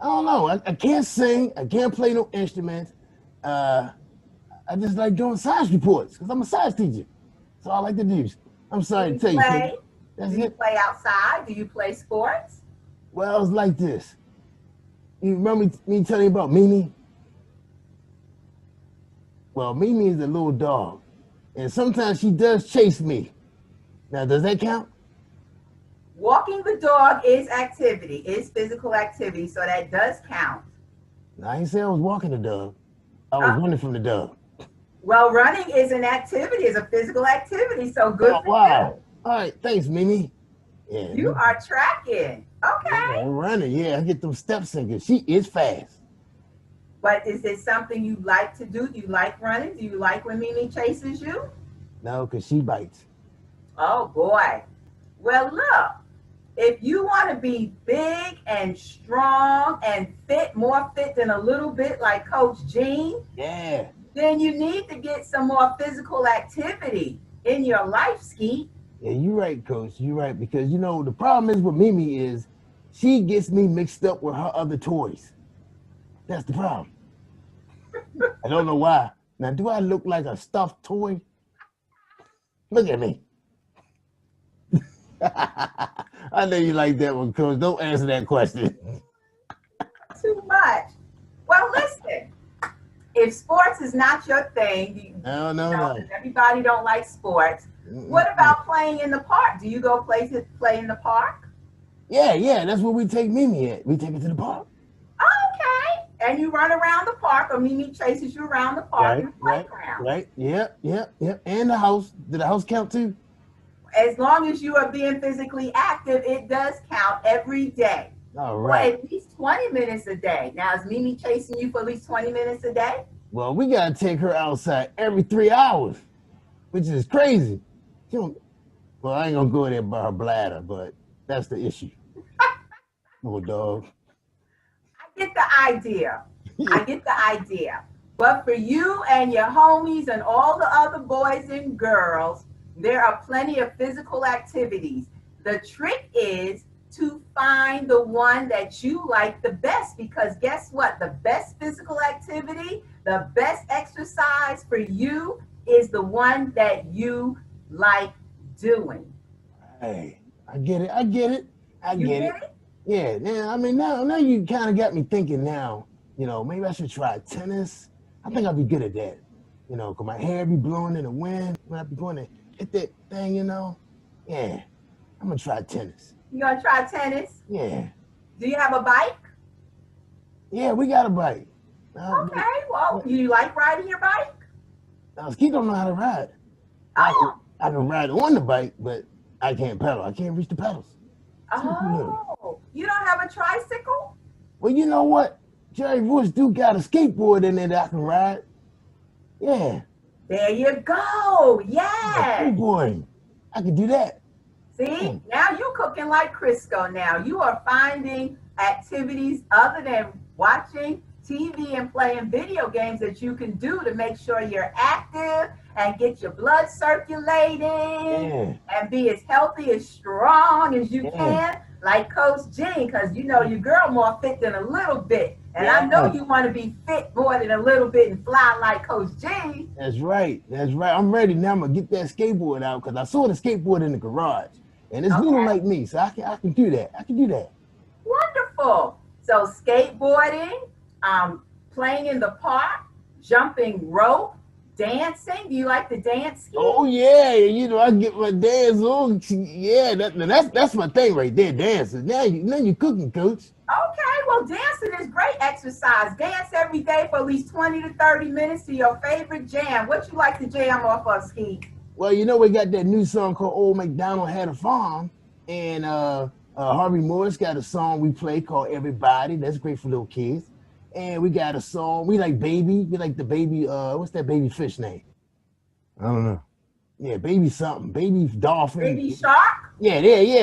don't know. I can't sing. I can't play no instruments. I just like doing science reports because I'm a science teacher. That's all I like to do. I'm sorry to tell you.
Play?
That's
Do you
it.
play outside? Do you play sports?
Well, it's like this. You remember me telling you about Mimi? Well, Mimi is a little dog, and sometimes she does chase me. Now, does that count?
Walking the dog is activity, is physical activity, so that does count.
I ain't say I was walking the dog. I was running from the dog.
Well, running is an activity, is a physical activity, so good
Oh,
for
wow. All right, thanks, Mimi. Yeah,
you. You are tracking. Okay.
Yeah, I'm running. Yeah, I get them steps in because she is fast.
But is it something you like to do? Do you like running? Do you like when Mimi chases you?
No, because she bites.
Oh, boy. Well, look, if you want to be big and strong and fit, more fit than a little bit like Coach Gene,
Yeah.
then you need to get some more physical activity in your life, Skeet.
Yeah, you're right, Coach. You're right. Because, the problem is with Mimi is she gets me mixed up with her other toys. That's the problem. I don't know why. Now, do I look like a stuffed toy? Look at me. I know you like that one, Coach. Don't answer that question.
Too much. Well, listen, if sports is not your thing,
No.
'cause everybody don't like sports. What about playing in the park? Do you go play in the park?
Yeah, that's where we take Mimi at. We take her to the park.
Okay. And you run around the park, or Mimi chases you around the park in the playground.
Right. Yep. And the house. Did the house count too?
As long as you are being physically active, it does count every day.
All
Well,
right.
at least 20 minutes a day. Now, is Mimi chasing you for at least 20 minutes a day?
Well, we gotta take her outside every 3 hours, which is crazy. She don't, well, I ain't gonna go there by her bladder, but that's the issue. Little dog.
I get the idea. I get the idea. But for you and your homies and all the other boys and girls, there are plenty of physical activities. The trick is to find the one that you like the best, because guess what? The best physical activity, the best exercise for you is the one that you like doing.
Hey, I get it. I get it.
It?
Yeah. I mean, now you kind of got me thinking. Now, maybe I should try tennis. I think I'll be good at that. Cause my hair be blowing in the wind when I be going to hit that thing. Yeah, I'm gonna try tennis.
You gonna try tennis?
Yeah.
Do you have a bike?
Yeah, we got a bike.
Okay, well, you like riding your bike?
Skeet don't know how to ride. I can ride on the bike, but I can't pedal. I can't reach the pedals.
Oh, you don't have a tricycle?
Well, you know what? Jerry Bush do got a skateboard in there that I can ride. Yeah.
There you go. Yeah.
Skateboarding. I can do that.
See, now you cooking like Crisco now. You are finding activities other than watching TV and playing video games that you can do to make sure you're active and get your blood circulating and be as healthy, as strong as you can, like Coach Jean, because your girl more fit than a little bit. And I know you want to be fit more than a little bit and fly like Coach Jean.
That's right. I'm ready now. I'm going to get that skateboard out because I saw the skateboard in the garage. And it's little like me, so I can do that.
Wonderful. So skateboarding, playing in the park, jumping rope, dancing. Do you like to dance?
Oh yeah, I get my dance on. Yeah, that's my thing right there, dancing. Now you cooking, Coach.
Okay, well, dancing is great exercise. Dance every day for at least 20 to 30 minutes to your favorite jam. What you like to jam off of, Skeet?
Well, we got that new song called Old MacDonald Had a Farm, and Harvey Morris got a song we play called Everybody. That's great for little kids. And we got a song, we like Baby. We like the baby, what's that baby fish name? I don't know. Yeah, Baby something. Baby Dolphin.
Baby Shark?
Yeah,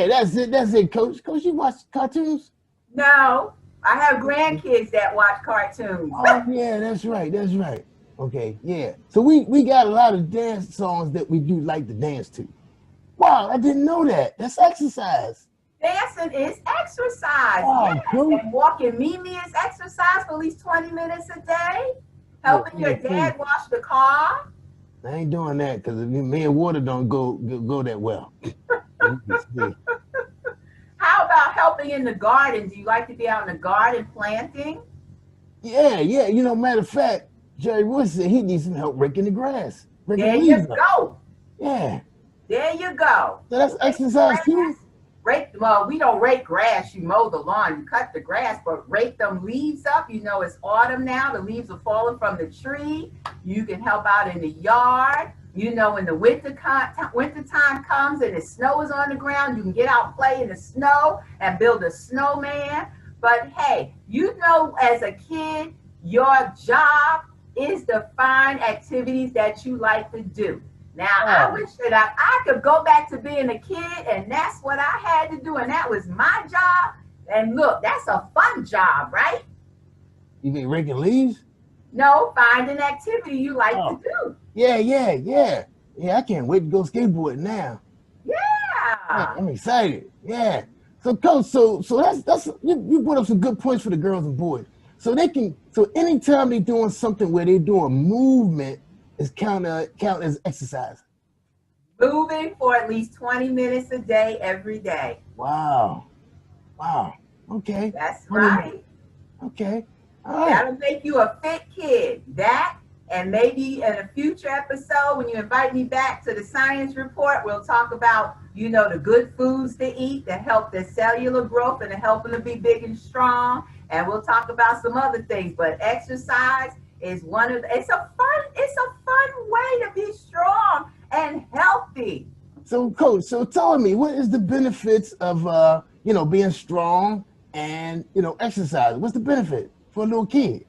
that's it, Coach. Coach, you watch cartoons?
No, I have grandkids that watch cartoons.
Oh, yeah, that's right. Okay, yeah. So we got a lot of dance songs that we do like to dance to. Wow, I didn't know that. That's exercise.
Dancing is exercise.
Wow,
yes.
cool.
And walking Mimi is exercise for at least 20 minutes a day. Helping your dad wash the car.
I ain't doing that because me and water don't go that well.
How about helping in the garden? Do you like to be out in the garden planting?
Yeah. Matter of fact, Jerry Wood said he needs some help raking the grass.
There you go.
Yeah.
There you go.
So that's exercise too?
Well, we don't rake grass. You mow the lawn, you cut the grass, but rake them leaves up. It's autumn now. The leaves are falling from the tree. You can help out in the yard. When the winter time comes and the snow is on the ground, you can get out and play in the snow and build a snowman. But hey, as a kid, your job is to find activities that you like to do. Now, I wish that I could go back to being a kid, and that's what I had to do, and that was my job. And look, that's a fun job, right?
You mean raking leaves?
No, find an activity you like to do.
Yeah. Yeah, I can't wait to go skateboarding now.
Yeah.
I'm excited. Yeah. So, Coach, so that's you put up some good points for the girls and boys. So anytime they're doing something where they're doing movement, is count as exercise.
Moving for at least 20 minutes a day, every day.
Wow. Okay.
That's right.
Okay. All right.
That'll make you a fit kid. That, and maybe in a future episode, when you invite me back to the science report, we'll talk about, the good foods to eat that help their cellular growth and to help them to be big and strong. And we'll talk about some other things. But exercise is it's a fun way to be strong and healthy.
So, Coach, tell me, what is the benefits of being strong and exercise? What's the benefit for a little kid?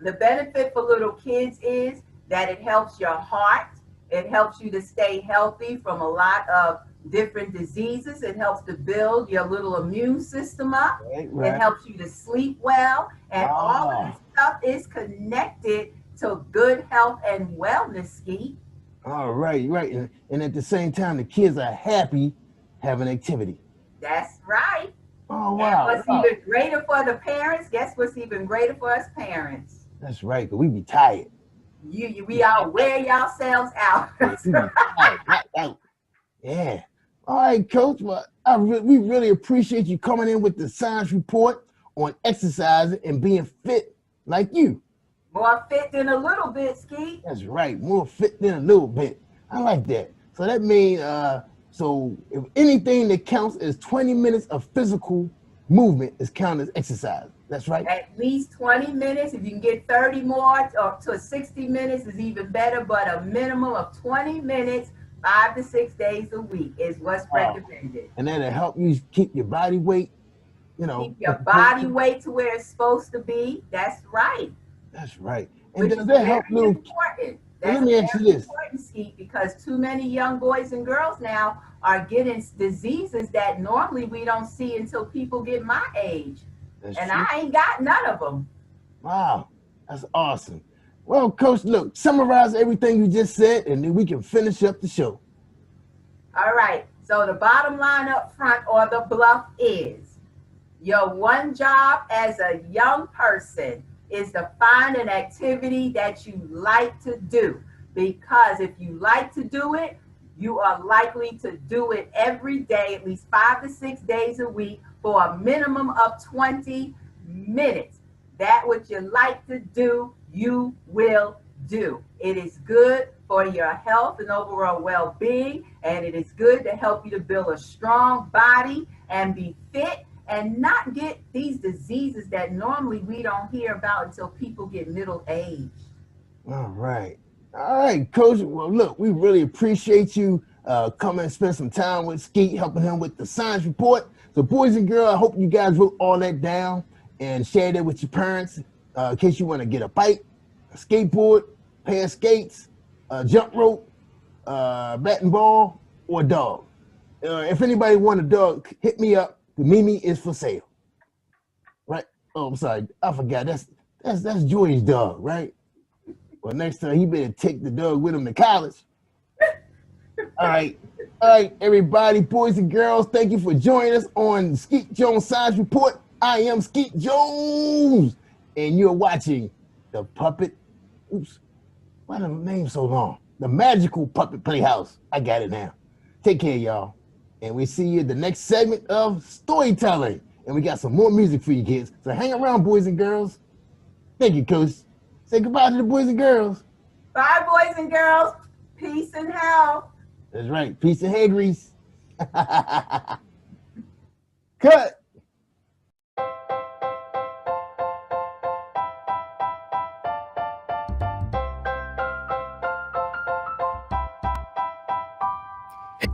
The benefit for little kids is that it helps your heart. It helps you to stay healthy from a lot of different diseases. It helps to build your little immune system up.
Right.
It helps you to sleep well. And all of this stuff is connected to good health and wellness, Skeet.
All right. And at the same time, the kids are happy having activity.
That's right.
Oh, wow.
And what's even greater for the parents, guess what's even greater for us parents?
That's right, because we be tired.
We all wear yourselves out.
Yeah. All right, Coach. Well, we really appreciate you coming in with the science report on exercising and being fit like you.
More fit than a little bit, Skeet.
That's right. More fit than a little bit. I like that. So that means, so if anything that counts as 20 minutes of physical movement is counted as exercise. That's right.
At least 20 minutes. If you can get 30 more or to 60 minutes is even better, but a minimum of 20 minutes, 5 to 6 days a week is what's recommended.
And that'll help you keep your body weight,
Keep your body weight to where it's supposed to be. That's right.
That's right. And
Which
does that help little?
Important.
Let me ask you this.
Important, Skeet, because too many young boys and girls now are getting diseases that normally we don't see until people get my age.
That's
and
true.
I ain't got none of them.
Wow, that's awesome. Well, Coach, look, summarize everything you just said, and then we can finish up the show.
All right. So the bottom line up front or the bluff is your one job as a young person is to find an activity that you like to do. Because if you like to do it, you are likely to do it every day, at least 5 to 6 days a week for a minimum of 20 minutes. That what you like to do, you will do. It is good for your health and overall well-being, and it is good to help you to build a strong body and be fit and not get these diseases that normally we don't hear about until people get middle age.
All right, Coach. Well, look, we really appreciate you coming and spend some time with Skeet, helping him with the science report. So, boys and girls, I hope you guys wrote all that down and shared it with your parents in case you want to get a bike, a skateboard, pair of skates, a jump rope, bat and ball, or a dog. If anybody want a dog, hit me up. The Mimi is for sale. Right? Oh, I'm sorry. I forgot. That's Joy's dog, right? Well, next time he better take the dog with him to college. All right, everybody, boys and girls, thank you for joining us on Skeet Jones Science Report. I am Skeet Jones, and you're watching the Puppet. Oops, why the name so long? The Magical Puppet Playhouse. I got it now. Take care, y'all, and we see you in the next segment of storytelling. And we got some more music for you kids. So hang around, boys and girls. Thank you, Coach. Say goodbye to the boys and girls.
Bye, boys and girls. Peace and health.
That's right. Peace and hair grease. Cut.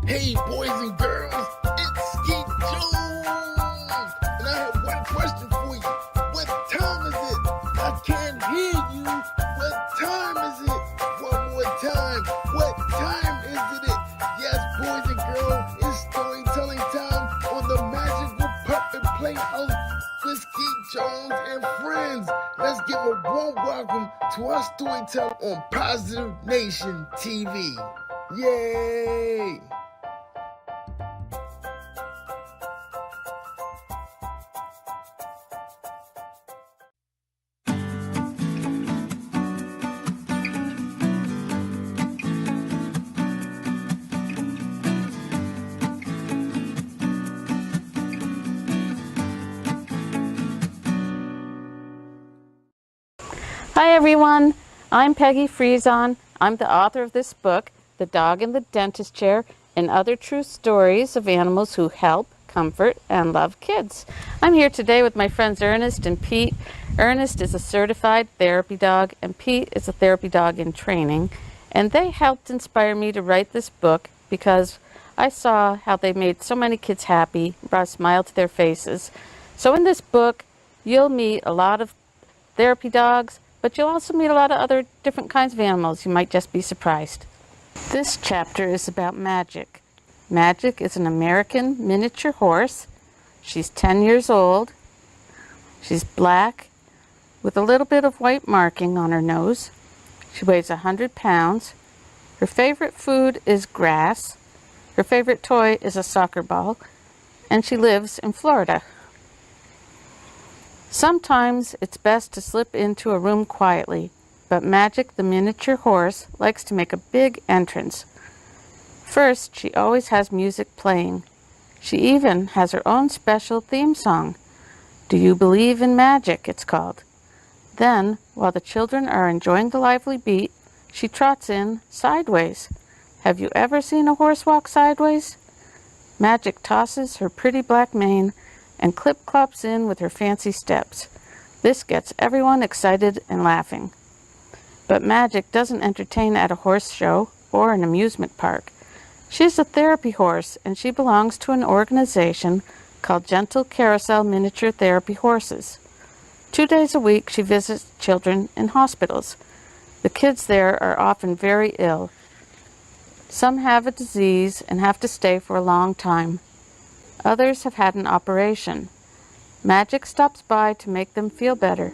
Hey, boys and girls, it's Skeet Jones. And I have one question for you. What time is it? I can't hear you. What time is it? One more time. What time is it? Yes, boys and girls, it's storytelling time on the Magical Puppet Playhouse with Skeet Jones and friends. Let's give a warm welcome to our storyteller on Positive Nation TV. Yay!
Hi everyone, I'm Peggy Friesen. I'm the author of this book, The Dog in the Dentist Chair, and Other True Stories of Animals Who Help, Comfort, and Love Kids. I'm here today with my friends Ernest and Pete. Ernest is a certified therapy dog, and Pete is a therapy dog in training. And they helped inspire me to write this book because I saw how they made so many kids happy, brought a smile to their faces. So in this book, you'll meet a lot of therapy dogs, but you'll also meet a lot of other different kinds of animals. You might just be surprised. This chapter is about Magic. Magic is an American miniature horse. She's 10 years old. She's black with a little bit of white marking on her nose. She weighs 100 pounds. Her favorite food is grass. Her favorite toy is a soccer ball. And she lives in Florida. Sometimes it's best to slip into a room quietly, but Magic, the miniature horse, likes to make a big entrance. First, she always has music playing. She even has her own special theme song. Do You Believe in Magic, it's called. Then, while the children are enjoying the lively beat, she trots in sideways. Have you ever seen a horse walk sideways? Magic tosses her pretty black mane and clip-clops in with her fancy steps. This gets everyone excited and laughing. But Magic doesn't entertain at a horse show or an amusement park. She's a therapy horse, and she belongs to an organization called Gentle Carousel Miniature Therapy Horses. 2 days a week, she visits children in hospitals. The kids there are often very ill. Some have a disease and have to stay for a long time. Others have had an operation. Magic stops by to make them feel better.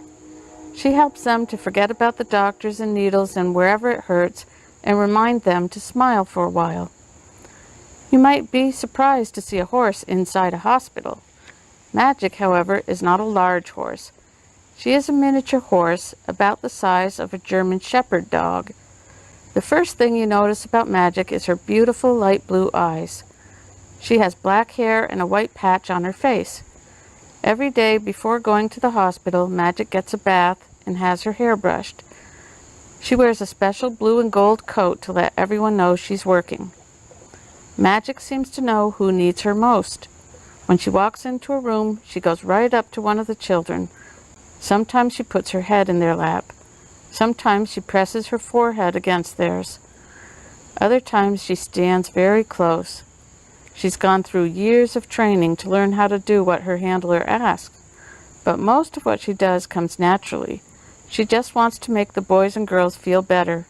She helps them to forget about the doctors and needles and wherever it hurts and remind them to smile for a while. You might be surprised to see a horse inside a hospital. Magic, however, is not a large horse. She is a miniature horse about the size of a German Shepherd dog. The first thing you notice about Magic is her beautiful light blue eyes. She has black hair and a white patch on her face. Every day before going to the hospital, Magic gets a bath and has her hair brushed. She wears a special blue and gold coat to let everyone know she's working. Magic seems to know who needs her most. When she walks into a room, she goes right up to one of the children. Sometimes she puts her head in their lap. Sometimes she presses her forehead against theirs. Other times she stands very close. She's gone through years of training to learn how to do what her handler asks, but most of what she does comes naturally. She just wants to make the boys and girls feel better.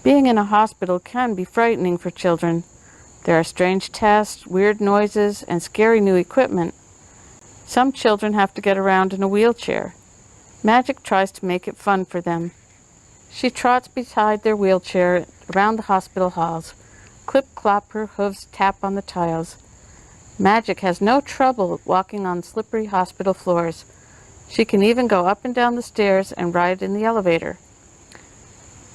Being in a hospital can be frightening for children. There are strange tests, weird noises, and scary new equipment. Some children have to get around in a wheelchair. Magic tries to make it fun for them. She trots beside their wheelchair around the hospital halls. Clip-clop, her hooves tap on the tiles. Magic has no trouble walking on slippery hospital floors. She can even go up and down the stairs and ride in the elevator.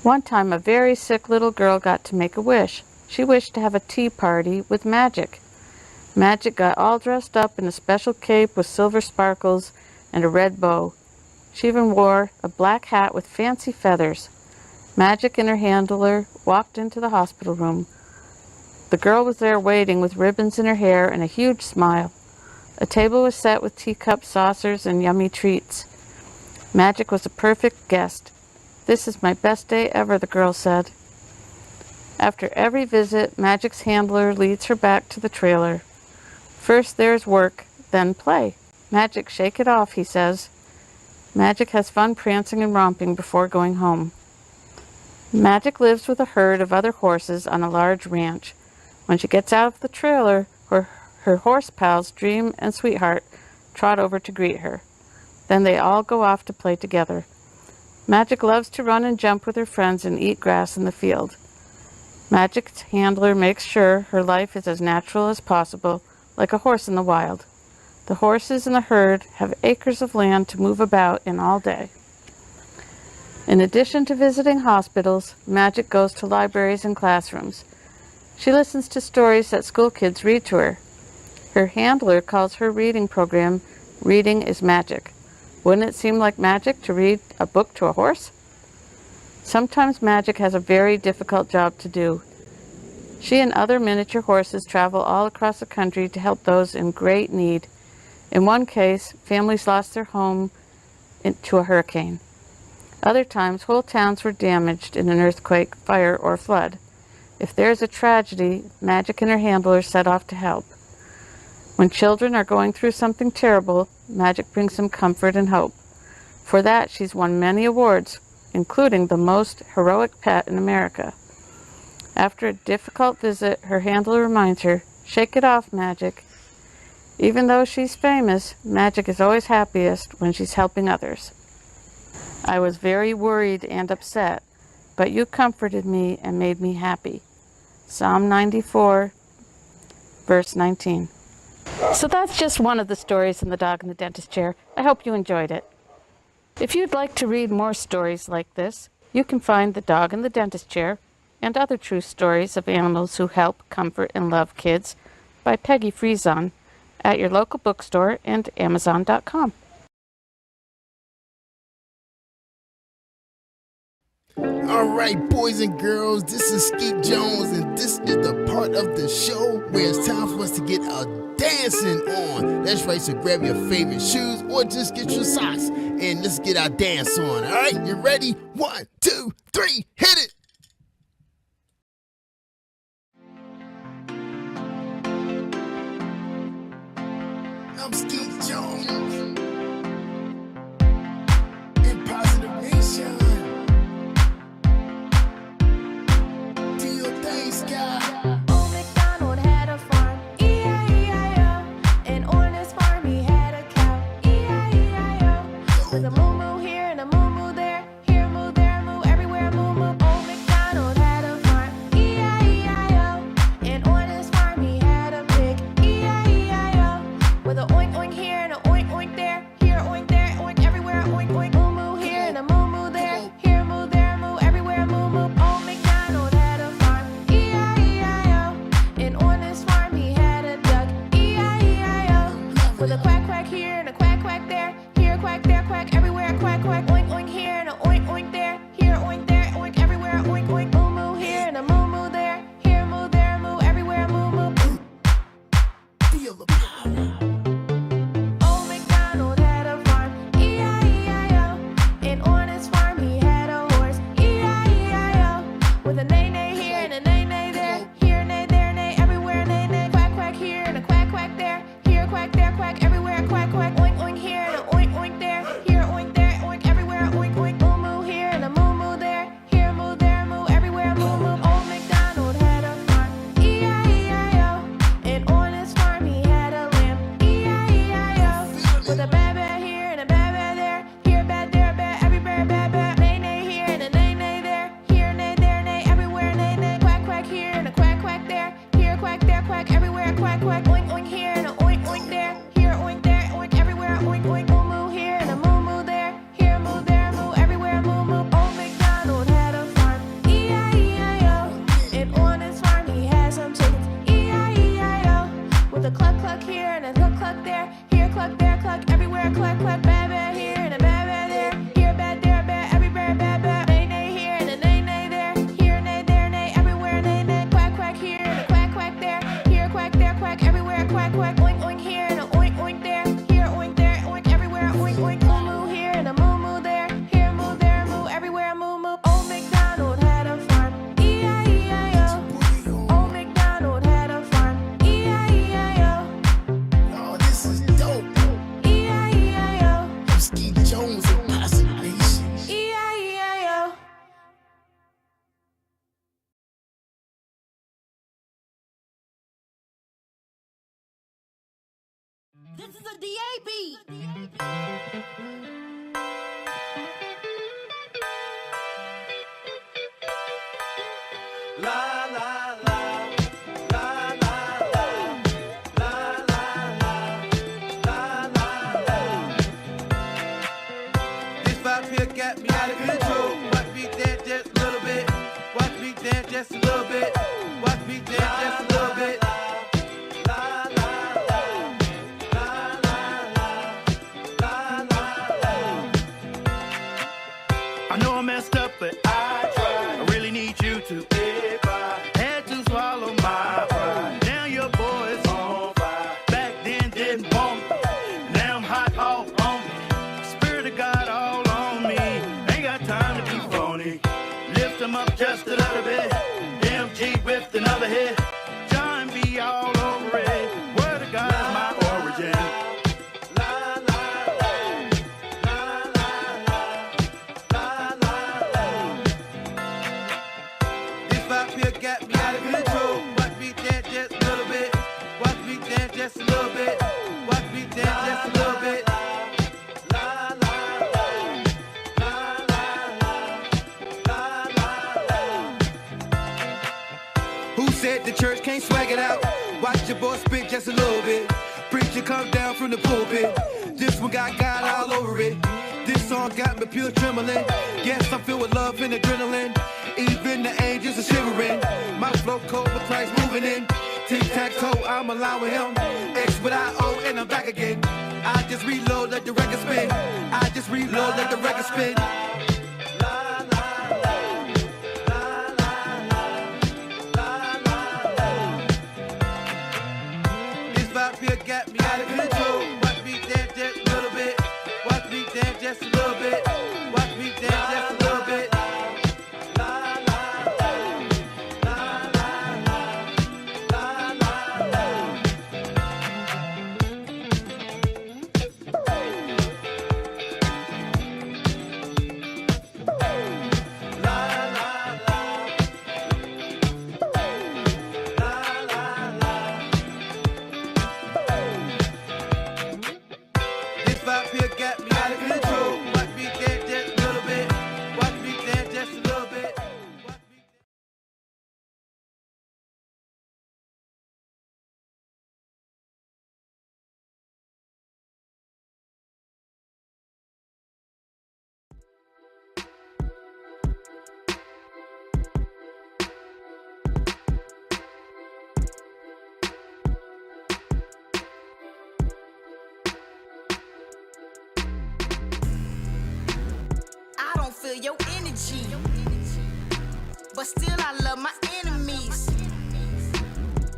One time, a very sick little girl got to make a wish. She wished to have a tea party with Magic. Magic got all dressed up in a special cape with silver sparkles and a red bow. She even wore a black hat with fancy feathers. Magic and her handler walked into the hospital room. The girl was there waiting with ribbons in her hair and a huge smile. A table was set with teacups, saucers, and yummy treats. Magic was a perfect guest. "This is my best day ever," the girl said. After every visit, Magic's handler leads her back to the trailer. First there's work, then play. "Magic, shake it off," he says. Magic has fun prancing and romping before going home. Magic lives with a herd of other horses on a large ranch. When she gets out of the trailer, her horse pals, Dream and Sweetheart, trot over to greet her. Then they all go off to play together. Magic loves to run and jump with her friends and eat grass in the field. Magic's handler makes sure her life is as natural as possible, like a horse in the wild. The horses in the herd have acres of land to move about in all day. In addition to visiting hospitals, Magic goes to libraries and classrooms. She listens to stories that school kids read to her. Her handler calls her reading program Reading is Magic. Wouldn't it seem like magic to read a book to a horse? Sometimes magic has a very difficult job to do. She and other miniature horses travel all across the country to help those in great need. In one case, families lost their home to a hurricane. Other times, whole towns were damaged in an earthquake, fire, or flood. If there is a tragedy, Magic and her handlers set off to help. When children are going through something terrible, Magic brings them comfort and hope. For that, she's won many awards, including the most heroic pet in America. After a difficult visit, her handler reminds her, "Shake it off, Magic." Even though she's famous, Magic is always happiest when she's helping others. I was very worried and upset, but you comforted me and made me happy. Psalm 94, verse 19. So that's just one of the stories in The Dog in the Dentist Chair. I hope you enjoyed it. If you'd like to read more stories like this, you can find The Dog in the Dentist Chair and other true stories of animals who help, comfort, and love kids by Peggy Friesen at your local bookstore and Amazon.com.
All right, boys and girls, this is Skeet Jones, and this is the part of the show where it's time for us to get a dancing on. That's right, so grab your favorite shoes or just get your socks, and let's get our dance on. All right, you ready? 1, 2, 3, hit it! I'm Skeet Jones in Positive Nation. Do your thing, Sky.
Old MacDonald had a farm, E-I-E-I-O. And on his farm he had a cow, E-I-E-I-O. With a moo-moo here and a moo-moo there, here moo, there moo, everywhere moo-moo. Old MacDonald had a farm, E-I-E-I-O. And on his farm he had a pig, E-I-E-I-O. With a oink oink here and a oink oink there, here oink there, oink everywhere, oink oink. Moo-moo here and a moo-moo there, here moo, there moo, everywhere moo-moo. Old MacDonald had a farm, E-I-E-I-O. And on his farm he had a duck, E-I-E-I-O. With a quack quack here and a quack quack there, here quack there quack everywhere quack quack. Oink oink here and a oink oink there, here oink there, oink everywhere, oink oink. Moo-moo here and a moo-moo there, here moo, there moo, everywhere moo-moo.
Feel the power.
Old MacDonald had a farm, E-I-E-I-O. And on his farm he had a horse, E-I-E-I-O. With a neigh-neigh here and a neigh-neigh there, here neigh, there neigh, everywhere neigh-neigh. Quack quack here and a quack quack there, here quack there quack everywhere quack quack. Oink oink here and a oink oink there, here oink there, oink everywhere, oink oink. Moo-moo here and a moo-moo there, here moo, there moo, everywhere moo-moo. Old MacDonald had a farm, E-I-E-I-O. And on his farm he had a lamb, E-I-E-I-O. With a baa-baa here and a baa-baa there, here bad, there bad, everywhere baa-baa. Neigh-neigh here and a neigh-neigh there, here neigh, there neigh, everywhere neigh-neigh. Quack quack here and a quack quack there, here quack there quack everywhere quack quack. Oink oink here and a oink oink there, here oink there, oink everywhere, oink oink. Moo-moo here and a moo-moo there, here moo, there moo, everywhere moo-moo. Old MacDonald had a farm, E-I-E-I-O. And on his farm he had some chickens, E-I-E-I-O. With a cluck cluck here and a cluck cluck there, here cluck there cluck everywhere cluck cluck. Baa-baa here and a baa-baa there, here bad, there bad, everywhere baa-baa. Neigh-neigh here and a neigh-neigh there, here neigh, there neigh, everywhere neigh-neigh. Quack quack here and a quack quack there, here quack there quack everywhere quack quack. Oink oink here and a oink oink there, here oink there, oink everywhere, oink oink. Moo-moo here and a moo-moo there, here moo, there moo, everywhere moo-moo. Old MacDonald had a farm, E-I-E-I-O. Old MacDonald had a farm, E-I-E-I-O.
Oh, this is dope.
E-I-E-I-O.
I'm Skeet Jones in Positive Nation.
E-I-E-I-O.
This is a DAB.
This vibe here got me out of control. Watch me dance just a little bit. Watch me dance just a little bit. Watch me dance just a little bit.
I know I messed up, but I tried. I really need you to get by. Had to swallow my pride. Now your boy's on fire. Back then didn't want me. Now I'm hot all on me. Spirit of God all on me. Ain't got time to be phony. Lift them up just a little bit. MG with another hit. John B all over it. Word of God is my origin.
Got me out of control. Watch me dance just a little bit. Watch me dance just a little bit. Watch me dance just a little bit. Who said the church can't swag it out? Watch your boy spit just a little bit. Preacher come down from the pulpit. This one got God all over it. This song got me pure trembling. Yes, I'm filled with love and adrenaline. Even the angels are shivering. My flow cold, but Christ moving in. Tic-tac-toe, I'm allowing him. X with I-O, and I'm back again. I just reload, let the record spin. I just reload, let the record spin. This vibe here got me out of control. Watch me dance just a little bit. Watch me dance just a little bit. Watch me dance just a little bit.
Feel your energy, but still I love my enemies.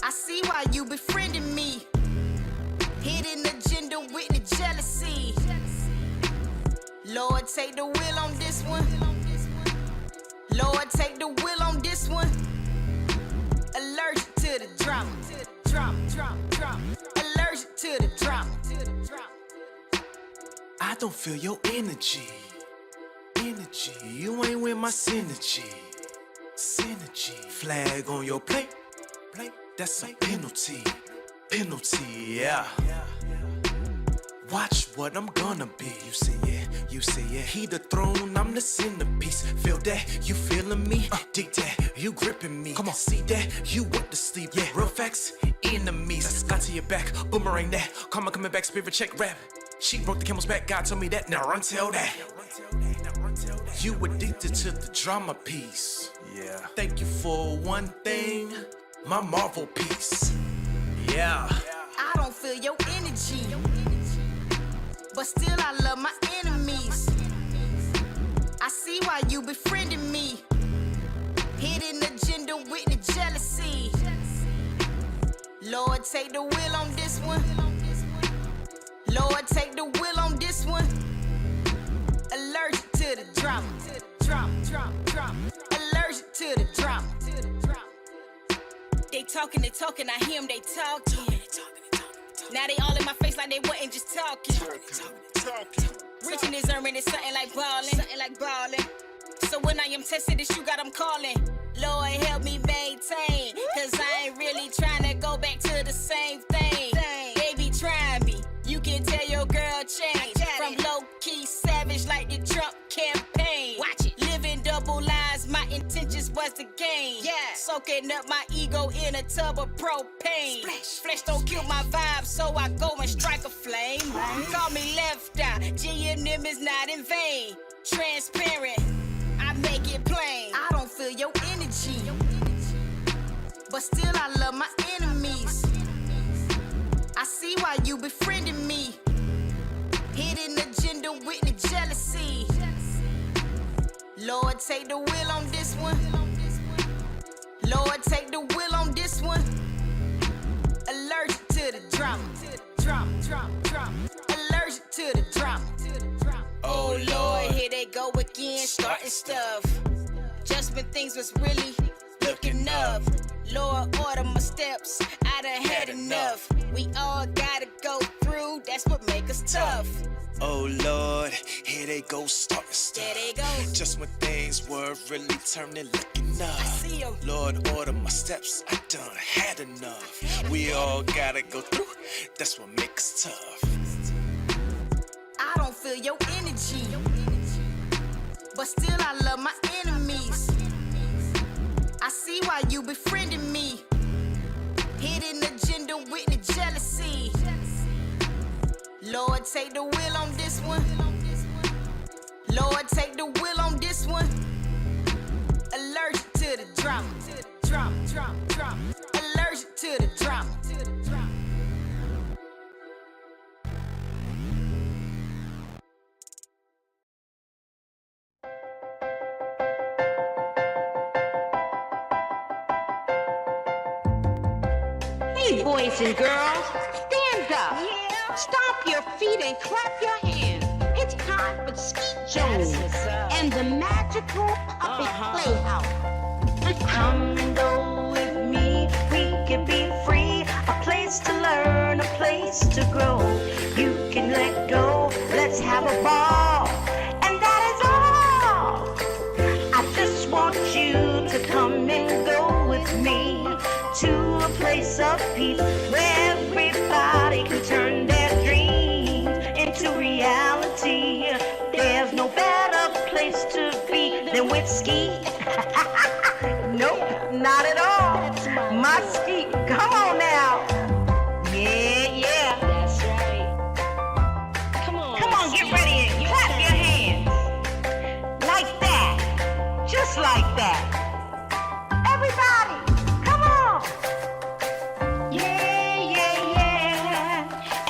I see why you befriending me. Hidden agenda with the jealousy. Lord, take the wheel on this one. Lord, take the wheel on this one. Allergic to the drama. Allergic to the drama.
I don't feel your energy. You ain't with my synergy. Flag on your plate. That's a penalty. Yeah. Watch what I'm gonna be. You see it. He the throne, I'm the centerpiece. Feel that, you feeling me? Dig that, you gripping me. Come on, see that, you want to sleep. Yeah, real facts, enemies. Got to your back, boomerang that. Karma coming back, spirit check rap. She broke the camel's back, God told me that. Now run tell that. You addicted to the drama piece. Yeah. Thank you for one thing, my Marvel piece. Yeah.
I don't feel your energy, but still I love my enemies. I see why you befriending me. Hidden agenda with the jealousy. Lord, take the wheel on this one. Lord, take the wheel on this one. Allergic to the drama. Allergic to the drama. They talking, I hear them, they talking. Now they all in my face like they wasn't just talking. Rich in his earning is something like ballin'. So when I am tested, it's you got them calling. Lord, help me maintain, cause I ain't really trying to go back to the same thing. They be trying me, you can tell your girl changed. From low-key savage like the Trump campaign. Watch it. Living double lives, my intentions was to gain. Yeah. Soaking up my ego in a tub of propane. Flesh don't kill my vibe, so I go and strike a flame. Call me left eye, G&M is not in vain. Transparent, I make it plain. I don't feel your energy, but still I love my enemies. I see why you befriending me. Hidden agenda with the jealousy. Lord, take the wheel on this one. Lord, take the wheel on this one. Allergic to the drama. Allergic to the drama. Oh Lord, here they go again, starting stuff. Just when things was really looking up. Lord, order my steps, I done had enough. We all gotta go through, that's what make us tough.
Oh Lord, here they go starting stuff.
There they go.
Just when things were really turning, looking up.
I see 'em.
Lord, order my steps, I done had enough. We all gotta go through, that's what makes us tough.
I don't feel your energy, but still I love my enemies. I see why you befriending me. Hidden agenda with the jealousy. Lord, take the wheel on this one. Lord, take the wheel on this one. Allergic to the drama. Allergic to the drama.
Hey, boys and girls, stand up. Stomp your feet and clap your hands. It's time for Skeet Jones and the magical puppet Playhouse.
Come and go with me, we can be free. A place to learn, a place to grow. You can let go, let's have a ball. And that is all. I just want you to come and go with me to a place of peace where everybody can turn their dreams into reality. There's no better place to be than with Skeet. Nope, not at all. My Skeet, come on now. Yeah.
That's right. Come on,
Get ready and clap your hands. Like that. Just like that. Everybody, come on. Yeah.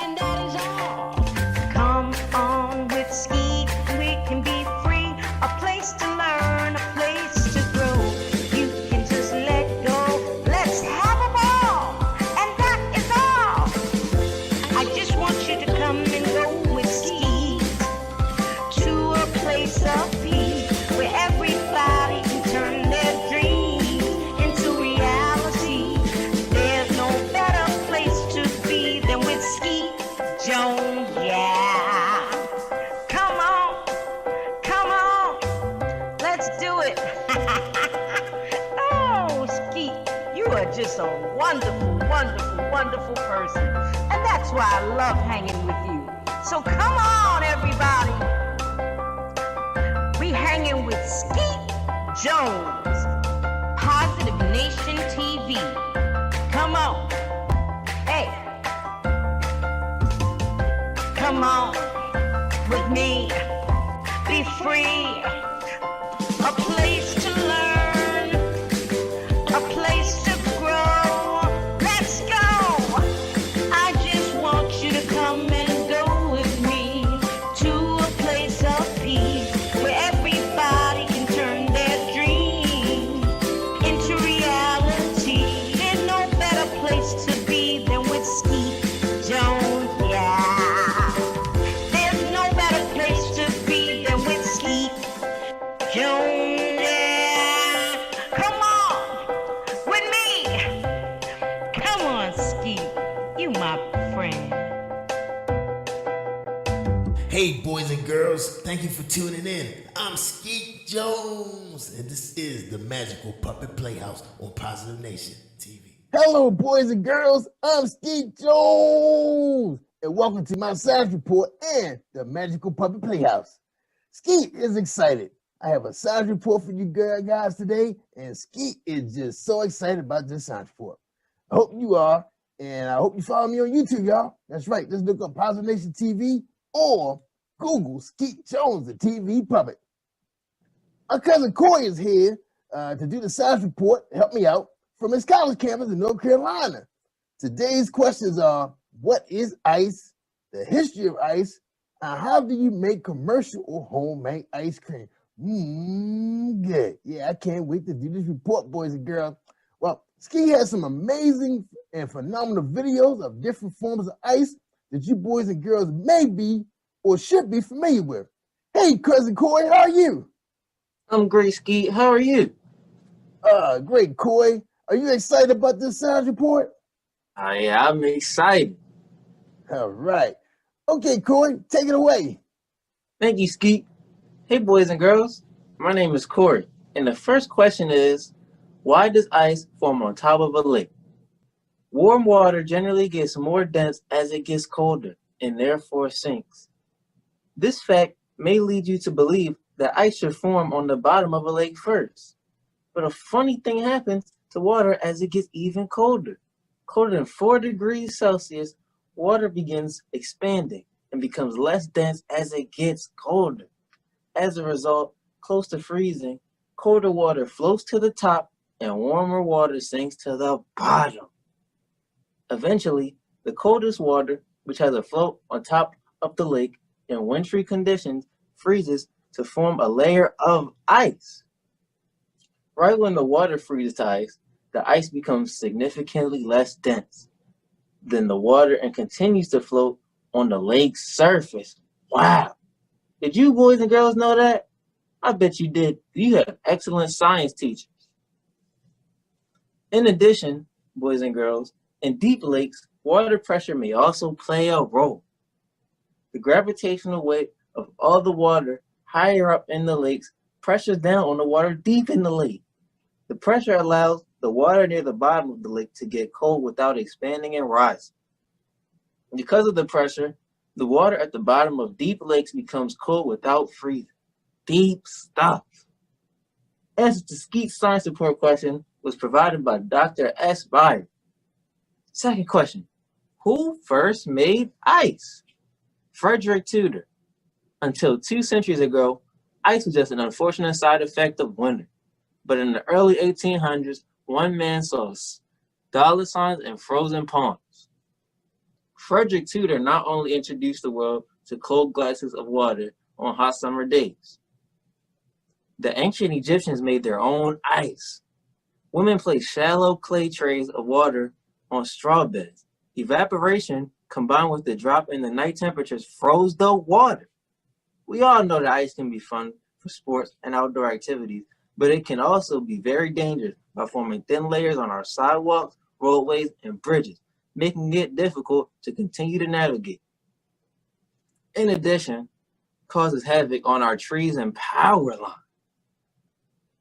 And that is all.
Come on with Skeet, we can be free. A place to learn, a place to grow. You can just let go, let's have a ball. And that is all. I just want you to come and go with Skeet to a place of peace where everybody can turn their dreams into reality. There's no better place to be than with Skeet Jones, yeah. Come on, let's do it. Oh, Skeet, you are just a wonderful person. And that's why I love hanging with you. So come on, everybody. We hanging with Skeet Jones, Positive Nation TV. Come on. Hey. Come on with me. Be free. A place to learn. A place to grow. Let's go. I just want you to come and go with me to a place of peace where everybody can turn their dreams into reality. There's no better place to be than with Skeet Jones, yeah. There's no better place to be than with Skeet Jones, yeah. Come on with me. Come on, Skeet. You my friend.
Hey, boys and girls, thank you for tuning in. I'm Skeet Jones, and this is the Magical Puppet Playhouse on Positive Nation TV.
Hello, boys and girls. I'm Skeet Jones, and welcome to my science report and the Magical Puppet Playhouse. Skeet is excited. I have a science report for you guys today, and Skeet is just so excited about this science report. I hope you are, and I hope you follow me on YouTube, y'all. That's right. Just look up Positive Nation TV or Google Skeet Jones, the TV puppet. My cousin Corey is here to do the science report, help me out, from his college campus in North Carolina. Today's questions are, what is ice, the history of ice, and how do you make commercial or homemade ice cream? Good. Yeah, I can't wait to do this report, boys and girls. Well, Ski has some amazing and phenomenal videos of different forms of ice that you boys and girls may be or should be familiar with. Hey, cousin Coy, how are you?
I'm great, Skeet. How are you?
Great, Coy. Are you excited about this science report?
Yeah, I'm excited.
All right. Okay, Coy, take it away.
Thank you, Skeet. Hey, boys and girls. My name is Corey, and the first question is, why does ice form on top of a lake? Warm water generally gets more dense as it gets colder, and therefore sinks. This fact may lead you to believe that ice should form on the bottom of a lake first. But a funny thing happens to water as it gets even colder. Colder than 4 degrees Celsius, water begins expanding and becomes less dense as it gets colder. As a result, close to freezing, colder water floats to the top and warmer water sinks to the bottom. Eventually, the coldest water, which has a float on top of the lake in wintry conditions, freezes to form a layer of ice. Right when the water freezes to ice, the ice becomes significantly less dense than the water and continues to float on the lake's surface. Wow! Did you boys and girls know that? I bet you did. You have excellent science teachers. In addition, boys and girls, in deep lakes, water pressure may also play a role. The gravitational weight of all the water higher up in the lakes pressures down on the water deep in the lake. The pressure allows the water near the bottom of the lake to get cold without expanding and rising. Because of the pressure, the water at the bottom of deep lakes becomes cold without freezing. Deep stuff. Answer to Skeet's science report question was provided by Dr. S. Byron. Second question, who first made ice? Frederick Tudor. Until 2 centuries ago, ice was just an unfortunate side effect of winter. But in the early 1800s, one man saw dollar signs and frozen ponds. Frederick Tudor not only introduced the world to cold glasses of water on hot summer days. The ancient Egyptians made their own ice. Women placed shallow clay trays of water on straw beds. Evaporation, combined with the drop in the night temperatures, froze the water. We all know that ice can be fun for sports and outdoor activities, but it can also be very dangerous by forming thin layers on our sidewalks, roadways, and bridges, making it difficult to continue to navigate. In addition, it causes havoc on our trees and power lines.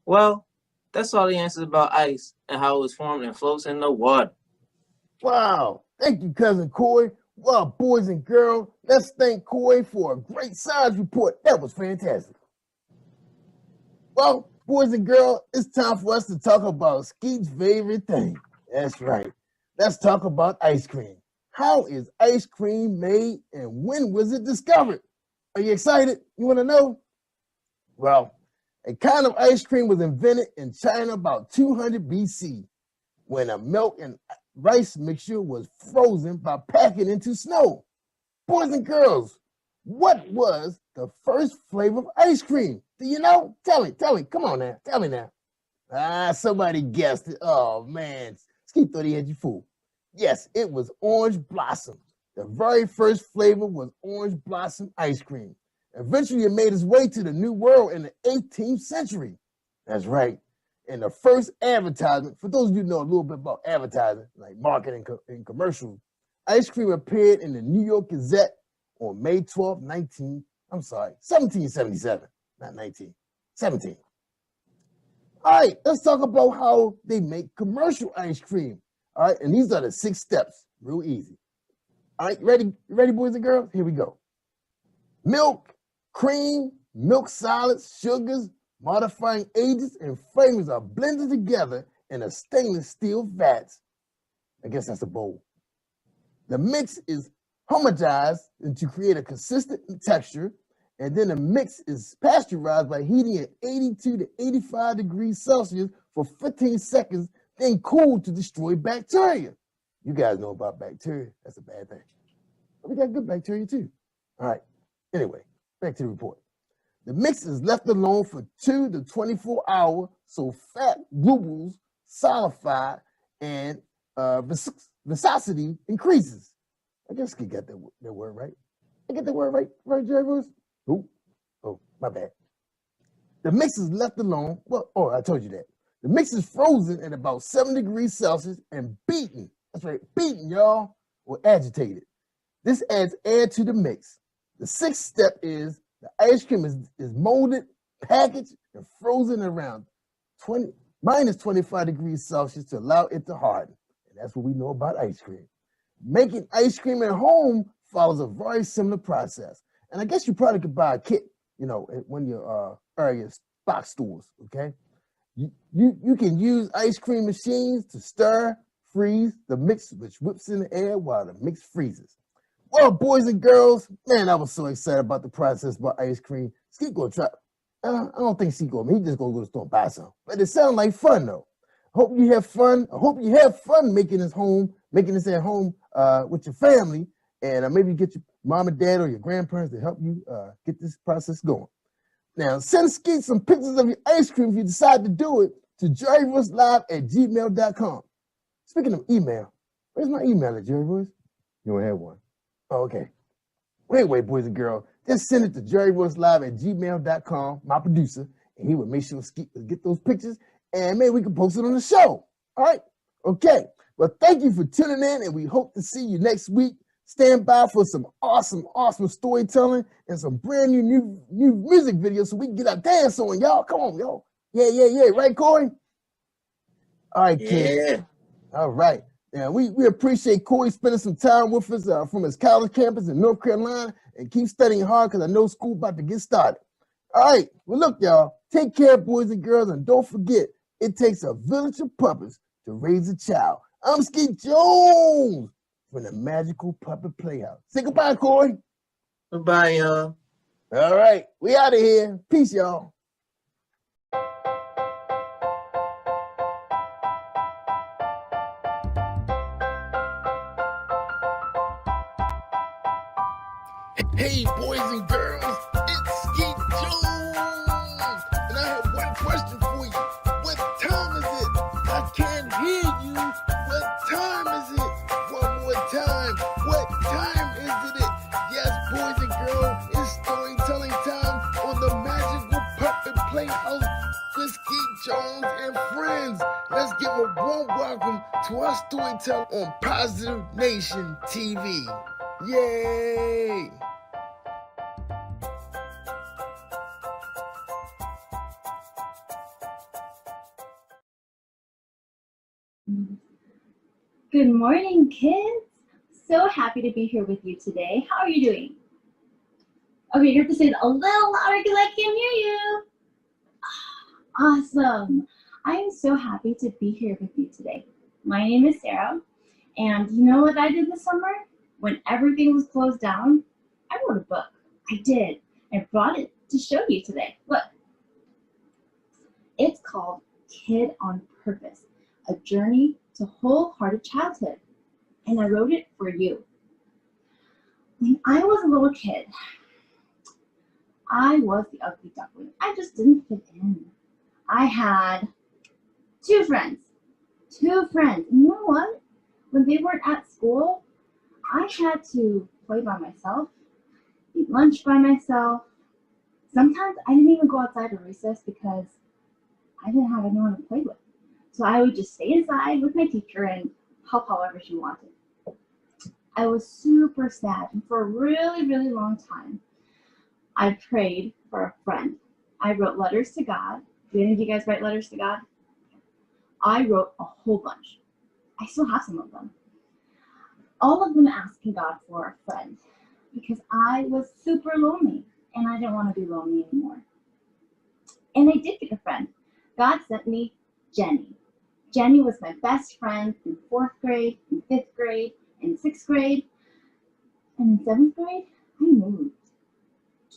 Well, that's all the answers about ice and how it was formed and floats in the water.
Wow. Thank you, cousin Coy. Well, boys and girls, let's thank Coy for a great science report. That was fantastic. Well, boys and girls, it's time for us to talk about Skeet's favorite thing. That's right. Let's talk about ice cream. How is ice cream made and when was it discovered? Are you excited? You want to know? Well, a kind of ice cream was invented in China about 200 BC when a milk and rice mixture was frozen by packing into snow. Boys and girls, what was the first flavor of ice cream? Do you know? Tell me. Come on now. Tell me now. Somebody guessed it. Oh, man. Skeet thought he had you fooled. Yes, it was orange blossom. The very first flavor was orange blossom ice cream. Eventually, it made its way to the New World in the 18th century. That's right. And the first advertisement, for those of you who know a little bit about advertising, like marketing and commercials, ice cream appeared in the New York Gazette on May 12, 1777, not 19, 17. All right, let's talk about how they make commercial ice cream. All right, and these are the 6 steps, real easy. All right, ready, boys and girls? Here we go. Milk, cream, milk solids, sugars, modifying agents, and flavors are blended together in a stainless steel vat. I guess that's a bowl. The mix is homogenized to create a consistent texture, and then the mix is pasteurized by heating at 82 to 85 degrees Celsius for 15 seconds, then cooled to destroy bacteria. You guys know about bacteria. That's a bad thing. But we got good bacteria too. All right. Anyway, back to the report. The mix is left alone for 2 to 24 hours so fat bubbles solidify and viscosity increases. I guess I get that word right. I get the word right, Jerry Bruce? Oh, my bad. The mix is left alone. I told you that. The mix is frozen at about 7 degrees Celsius and beaten. That's right, beaten, y'all, or agitated. This adds air to the mix. The sixth step is the ice cream is molded, packaged, and frozen around minus 25 degrees Celsius to allow it to harden. And that's what we know about ice cream. Making ice cream at home follows a very similar process. And I guess you probably could buy a kit, at one of your area box stores, okay? You can use ice cream machines to stir, freeze the mix, which whips in the air while the mix freezes. Well, boys and girls, man, I was so excited about the process about ice cream. Skeet gonna try. I don't think Skeet gonna. He just gonna go to the store and buy some. But it sounds like fun though. Hope you have fun. I hope you have fun making this at home with your family, and maybe get your mom and dad or your grandparents to help you get this process going. Now, send Skeet some pictures of your ice cream if you decide to do it to jerryvoicelive@gmail.com. Speaking of email, where's my email at, Jerry Voice? You don't have one. Oh, okay. Wait, boys and girls. Just send it to jerryvoicelive@gmail.com, my producer, and he will make sure Skeet will get those pictures, and maybe we can post it on the show. All right? Okay. Well, thank you for tuning in, and we hope to see you next week. Stand by for some awesome storytelling and some brand new music videos so we can get our dance on, y'all. Come on, y'all. Yeah. Right, Corey? All right, kid. All right. Now, we appreciate Corey spending some time with us from his college campus in North Carolina, and keep studying hard because I know school about to get started. All right. Well, look, y'all. Take care, boys and girls, and don't forget, it takes a village of puppets to raise a child. I'm Skeet Jones from the Magical Puppet Playhouse. Say goodbye, Corey.
Goodbye, y'all.
All right. We out of here. Peace, y'all. Hey, boys and girls, it's Skeet Jones, and I have one question for you. What time is it? I can't hear you. What time is it? One more time. What time is it? Yes, boys and girls, it's storytelling time on the Magical Puppet Playhouse with Skeet Jones and friends. Let's give a warm welcome to our storyteller on Positive Nation TV. Yay!
Good morning, kids. So happy to be here with you today. How are you doing? Okay, you have to say it a little louder because I can't hear you. Awesome. I am so happy to be here with you today. My name is Sarah, and you know what I did this summer? When everything was closed down, I wrote a book. I did. I brought it to show you today. Look. It's called Kid on Purpose, a journey to wholehearted childhood, and I wrote it for you. When I was a little kid, I was the ugly duckling. I just didn't fit in. I had two friends. And you know what? When they weren't at school, I had to play by myself, eat lunch by myself. Sometimes I didn't even go outside at recess because I didn't have anyone to play with. So I would just stay inside with my teacher and help however she wanted. I was super sad, and for a really, really long time, I prayed for a friend. I wrote letters to God. Do any of you guys write letters to God? I wrote a whole bunch. I still have some of them. All of them asking God for a friend because I was super lonely and I didn't want to be lonely anymore. And I did get a friend. God sent me Jenny. Jenny was my best friend in 4th grade, in 5th grade, in 6th grade, and in 7th grade, I moved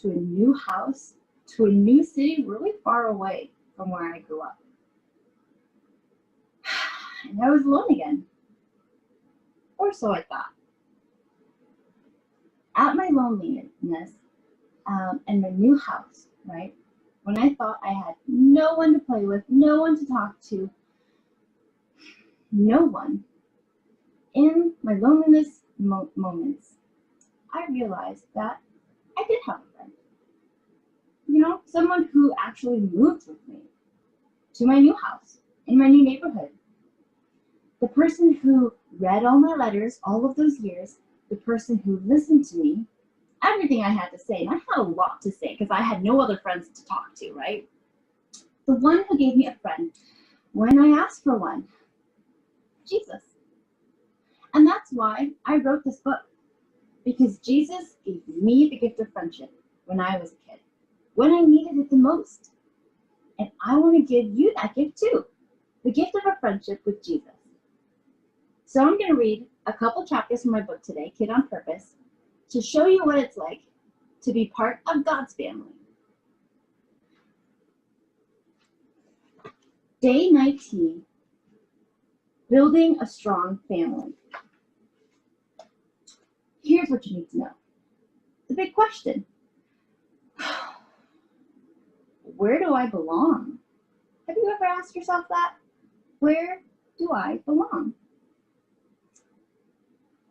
to a new house, to a new city really far away from where I grew up. And I was alone again. Or so I thought. At my loneliness and my new house, right? When I thought I had no one to play with, no one to talk to, no one, in my loneliness moments, I realized that I did have a friend. You know, someone who actually moved with me to my new house, in my new neighborhood. The person who read all my letters all of those years, the person who listened to me, everything I had to say, and I had a lot to say because I had no other friends to talk to, right? The one who gave me a friend when I asked for one, Jesus. And that's why I wrote this book, because Jesus gave me the gift of friendship when I was a kid, when I needed it the most. And I want to give you that gift too, the gift of a friendship with Jesus. So I'm going to read a couple chapters from my book today, Kid on Purpose, to show you what it's like to be part of God's family. Day 19, building a strong family. Here's what you need to know. The big question. Where do I belong? Have you ever asked yourself that? Where do I belong?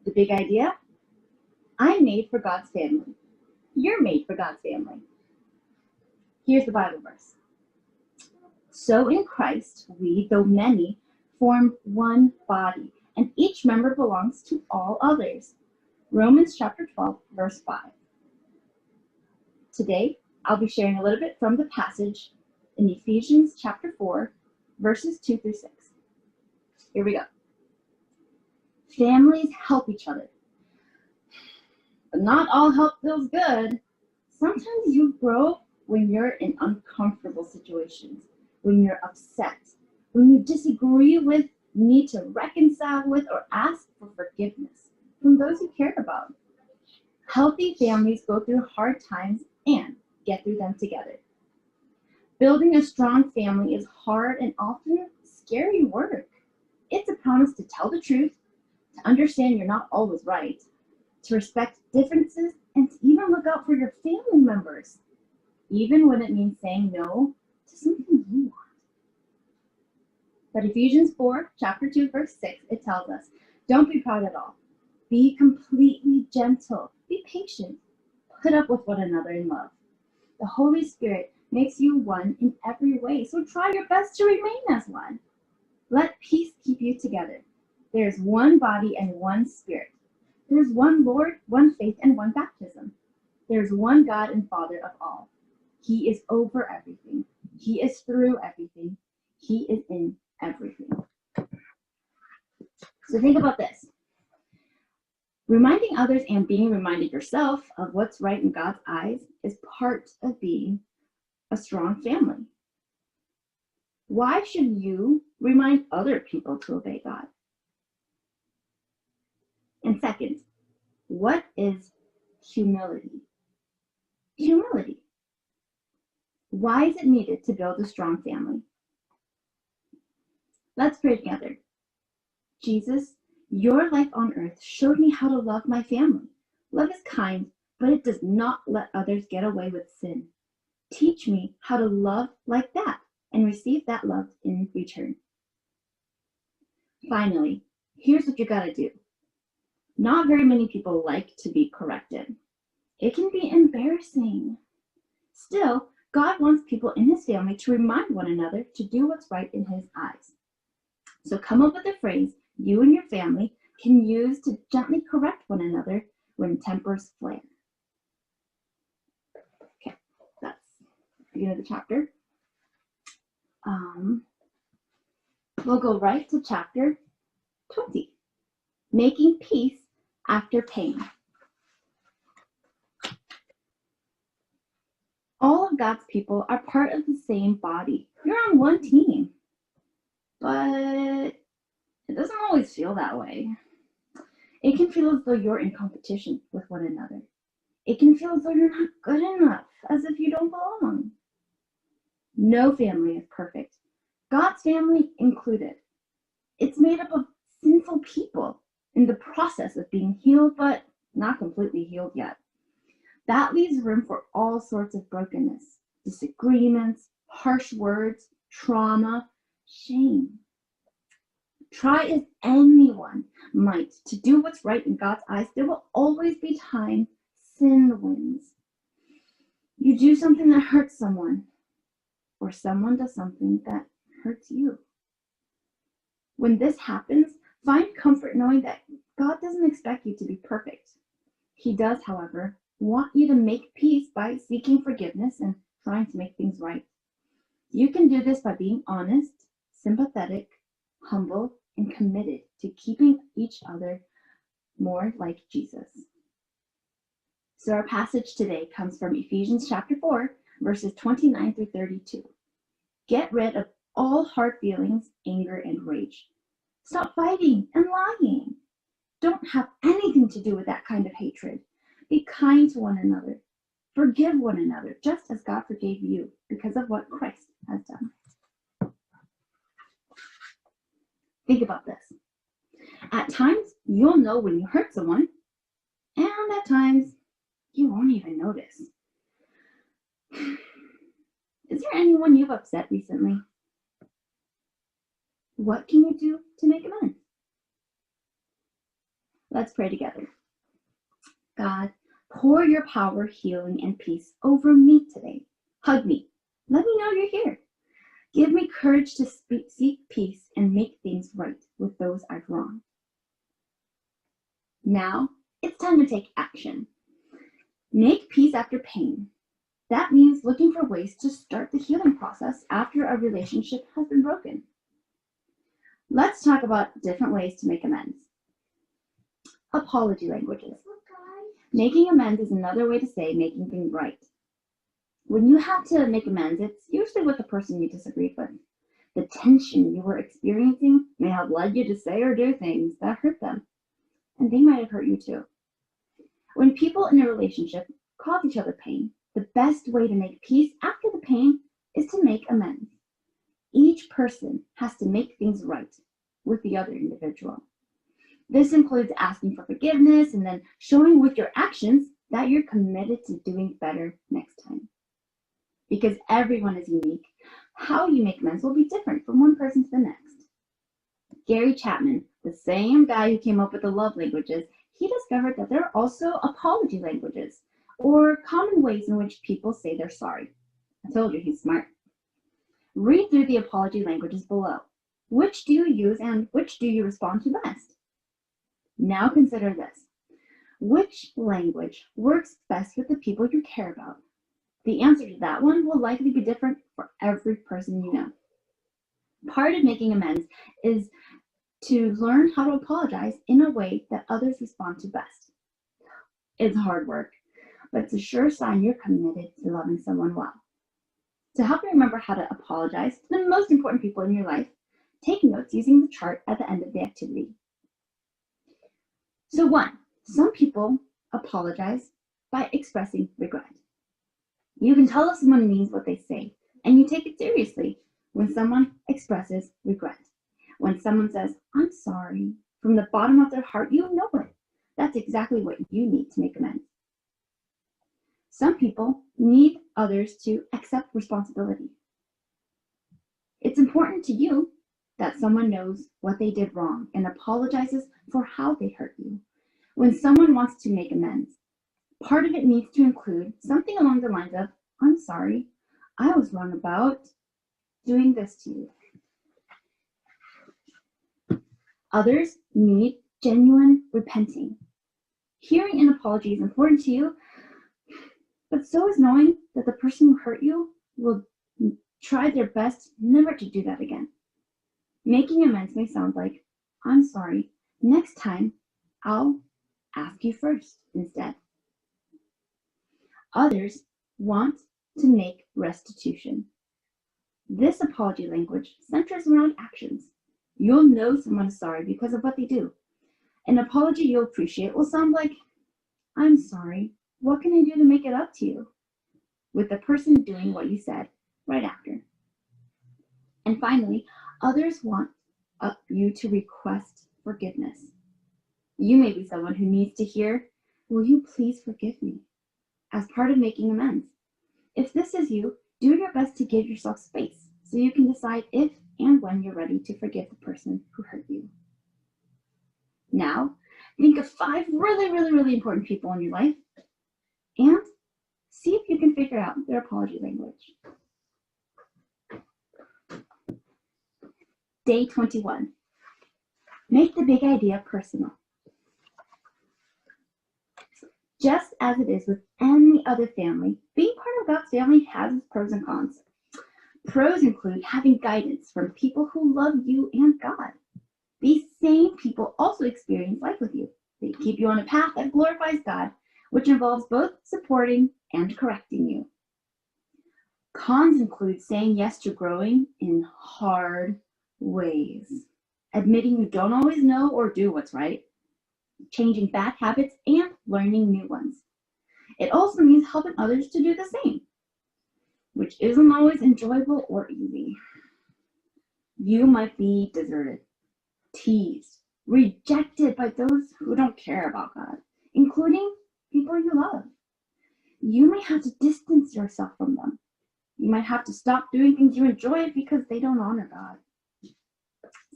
The big idea? I'm made for God's family. You're made for God's family. Here's the Bible verse. So in Christ, we, though many, form one body, and each member belongs to all others. Romans chapter 12, verse 5. Today, I'll be sharing a little bit from the passage in Ephesians chapter 4, verses 2 through 6. Here we go. Families help each other. But not all help feels good. Sometimes you grow when you're in uncomfortable situations, when you're upset, when you disagree with, need to reconcile with, or ask for forgiveness from those you care about. Healthy families go through hard times and get through them together. Building a strong family is hard and often scary work. It's a promise to tell the truth, to understand you're not always right, to respect differences, and to even look out for your family members, even when it means saying no to something you want. But Ephesians 4, chapter 2, verse 6, it tells us, don't be proud at all. Be completely gentle. Be patient. Put up with one another in love. The Holy Spirit makes you one in every way, so try your best to remain as one. Let peace keep you together. There is one body and one Spirit. There is one Lord, one faith, and one baptism. There is one God and Father of all. He is over everything. He is through everything. He is in everything. So think about this. Reminding others and being reminded yourself of what's right in God's eyes is part of being a strong family. Why should you remind other people to obey God? And second, what is humility? Humility. Why is it needed to build a strong family? Let's pray together. Jesus, your life on earth showed me how to love my family. Love is kind, but it does not let others get away with sin. Teach me how to love like that and receive that love in return. Finally, here's what you gotta do. Not very many people like to be corrected. It can be embarrassing. Still, God wants people in his family to remind one another to do what's right in his eyes. So come up with a phrase you and your family can use to gently correct one another when tempers flare. Okay, that's the beginning of the chapter. We'll go right to chapter 20, making peace after pain. All of God's people are part of the same body. You're on one team, but it doesn't always feel that way. It can feel as though you're in competition with one another. It can feel as though you're not good enough, as if you don't belong. No family is perfect, God's family included. It's made up of sinful people in the process of being healed, but not completely healed yet. That leaves room for all sorts of brokenness. disagreements, harsh words, trauma, shame. Try as anyone might to do what's right in God's eyes, there will always be time sin wins. You do something that hurts someone, or someone does something that hurts you. When this happens, find comfort knowing that God doesn't expect you to be perfect. He does, however, want you to make peace by seeking forgiveness and trying to make things right. You can do this by being honest, sympathetic, humble, and committed to keeping each other more like Jesus. So our passage today comes from Ephesians chapter 4, verses 29 through 32. Get rid of all hard feelings, anger, and rage. Stop fighting and lying. Don't have anything to do with that kind of hatred. Be kind to one another. Forgive one another, just as God forgave you because of what Christ has done. Think about this. At times, you'll know when you hurt someone, and at times, you won't even notice. Is there anyone you've upset recently? What can you do to make amends? Let's pray together. God, pour your power, healing, and peace over me today. Hug me. Let me know you're here. Give me courage to seek peace and make things right with those I've wronged. Now, it's time to take action. Make peace after pain. That means looking for ways to start the healing process after a relationship has been broken. Let's talk about different ways to make amends. Apology languages. Making amends is another way to say making things right. When you have to make amends, it's usually with the person you disagreed with. The tension you were experiencing may have led you to say or do things that hurt them, and they might have hurt you too. When people in a relationship cause each other pain, the best way to make peace after the pain is to make amends. Each person has to make things right with the other individual. This includes asking for forgiveness and then showing with your actions that you're committed to doing better next time. Because everyone is unique, how you make amends will be different from one person to the next. Gary Chapman, the same guy who came up with the love languages, he discovered that there are also apology languages, or common ways in which people say they're sorry. I told you he's smart. Read through the apology languages below. Which do you use and which do you respond to best? Now consider this. Which language works best with the people you care about? The answer to that one will likely be different for every person you know. Part of making amends is to learn how to apologize in a way that others respond to best. It's hard work, but it's a sure sign you're committed to loving someone well. To help you remember how to apologize to the most important people in your life, take notes using the chart at the end of the activity. So 1, some people apologize by expressing regret. You can tell if someone means what they say, and you take it seriously when someone expresses regret. When someone says, "I'm sorry," from the bottom of their heart, you know it. That's exactly what you need to make amends. Some people need others to accept responsibility. It's important to you that someone knows what they did wrong and apologizes for how they hurt you. When someone wants to make amends, part of it needs to include something along the lines of, "I'm sorry, I was wrong about doing this to you." Others need genuine repenting. Hearing an apology is important to you, but so is knowing that the person who hurt you will try their best never to do that again. Making amends may sound like, "I'm sorry, next time I'll ask you first instead." Others want to make restitution. This apology language centers around actions. You'll know someone is sorry because of what they do. An apology you'll appreciate will sound like, "I'm sorry, what can I do to make it up to you?" with the person doing what you said right after. And finally, others want you to request forgiveness. You may be someone who needs to hear, "Will you please forgive me?" as part of making amends. If this is you, Do your best to give yourself space so you can decide if and when you're ready to forgive the person who hurt you. Now, think of 5 really important people in your life and see if you can figure out their apology language. Day 21. Make the big idea personal. Just as it is with any other family, being part of God's family has its pros and cons. Pros include having guidance from people who love you and God. These same people also experience life with you. They keep you on a path that glorifies God, which involves both supporting and correcting you. Cons include saying yes to growing in hard ways, admitting you don't always know or do what's right, changing bad habits, and learning new ones. It also means helping others to do the same, which isn't always enjoyable or easy. You might be deserted, teased, rejected by those who don't care about God, including people you love. You may have to distance yourself from them. You might have to stop doing things you enjoy because they don't honor God.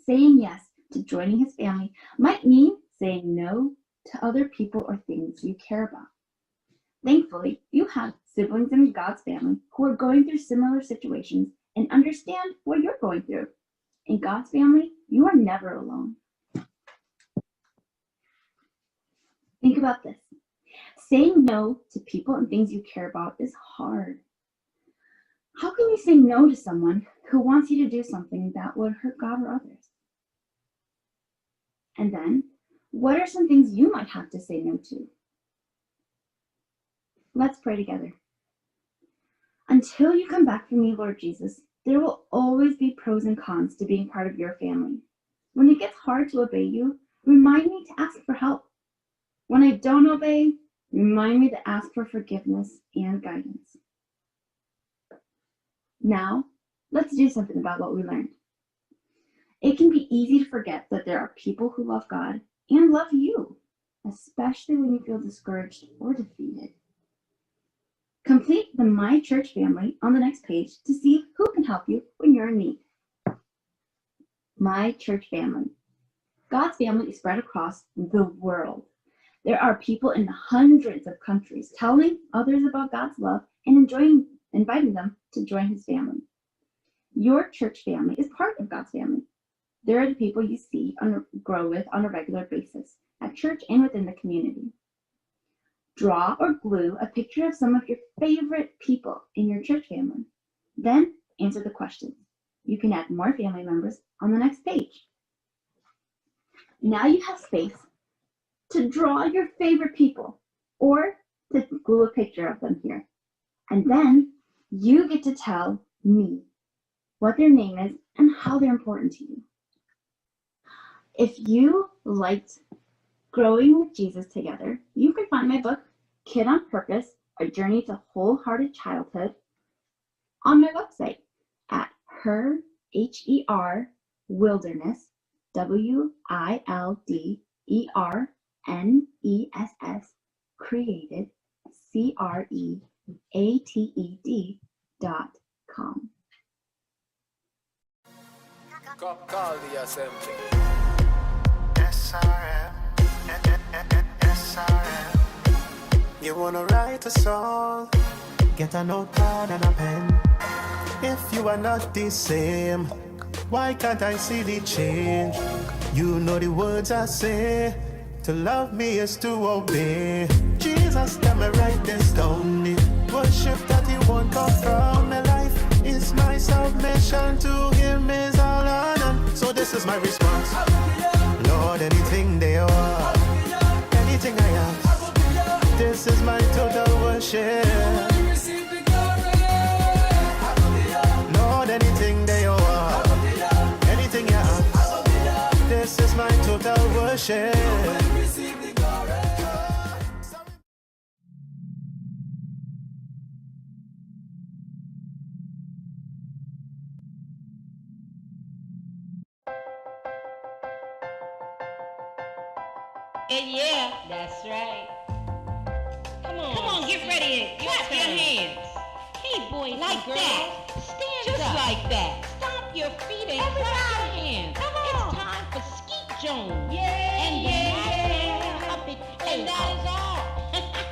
Saying yes to joining his family might mean saying no to other people or things you care about. Thankfully, you have siblings in God's family who are going through similar situations and understand what you're going through. In God's family, you are never alone. Think about this. Saying no to people and things you care about is hard. How can you say no to someone who wants you to do something that would hurt God or others? And then, what are some things you might have to say no to? Let's pray together. Until you come back for me, Lord Jesus, there will always be pros and cons to being part of your family. When it gets hard to obey you, remind me to ask for help. When I don't obey, remind me to ask for forgiveness and guidance. Now, let's do something about what we learned. It can be easy to forget that there are people who love God and love you, especially when you feel discouraged or defeated. Complete the My Church family on the next page to see who can help you when you're in need. My Church family. God's family is spread across the world. There are people in hundreds of countries telling others about God's love and inviting them to join his family. Your church family is part of God's family. There are the people you see grow with on a regular basis at church and within the community. Draw or glue a picture of some of your favorite people in your church family. Then answer the questions. You can add more family members on the next page. Now you have space to draw your favorite people or to glue a picture of them here. And then you get to tell me what their name is and how they're important to you. If you liked Growing with Jesus Together, you can find my book, Kid on Purpose, A Journey to Wholehearted Childhood, on my website at Wilderness, WILDERNESS, created, CREATED.com.
Call the assembly.
SRM, SRM. You wanna write a song? Get a notepad and a pen. If you are not the same, why can't I see the change? You know the words I say. To love me is to obey. Jesus, tell me write this down. Worship that he won't come from my life. Is my submission to him is all honor. So this is my response. Lord, anything they are, anything I ask, this is my total worship. Lord, anything they are, anything you ask, this is my total worship.
Yeah, that's right. Come on, get ready. Clap your hands. Hey, boys like and girls. That. Stand just up. Like that. Stomp your feet and clap your hands. Come on. It's time for Skeet Jones. Yeah. And the puppet. And that is all.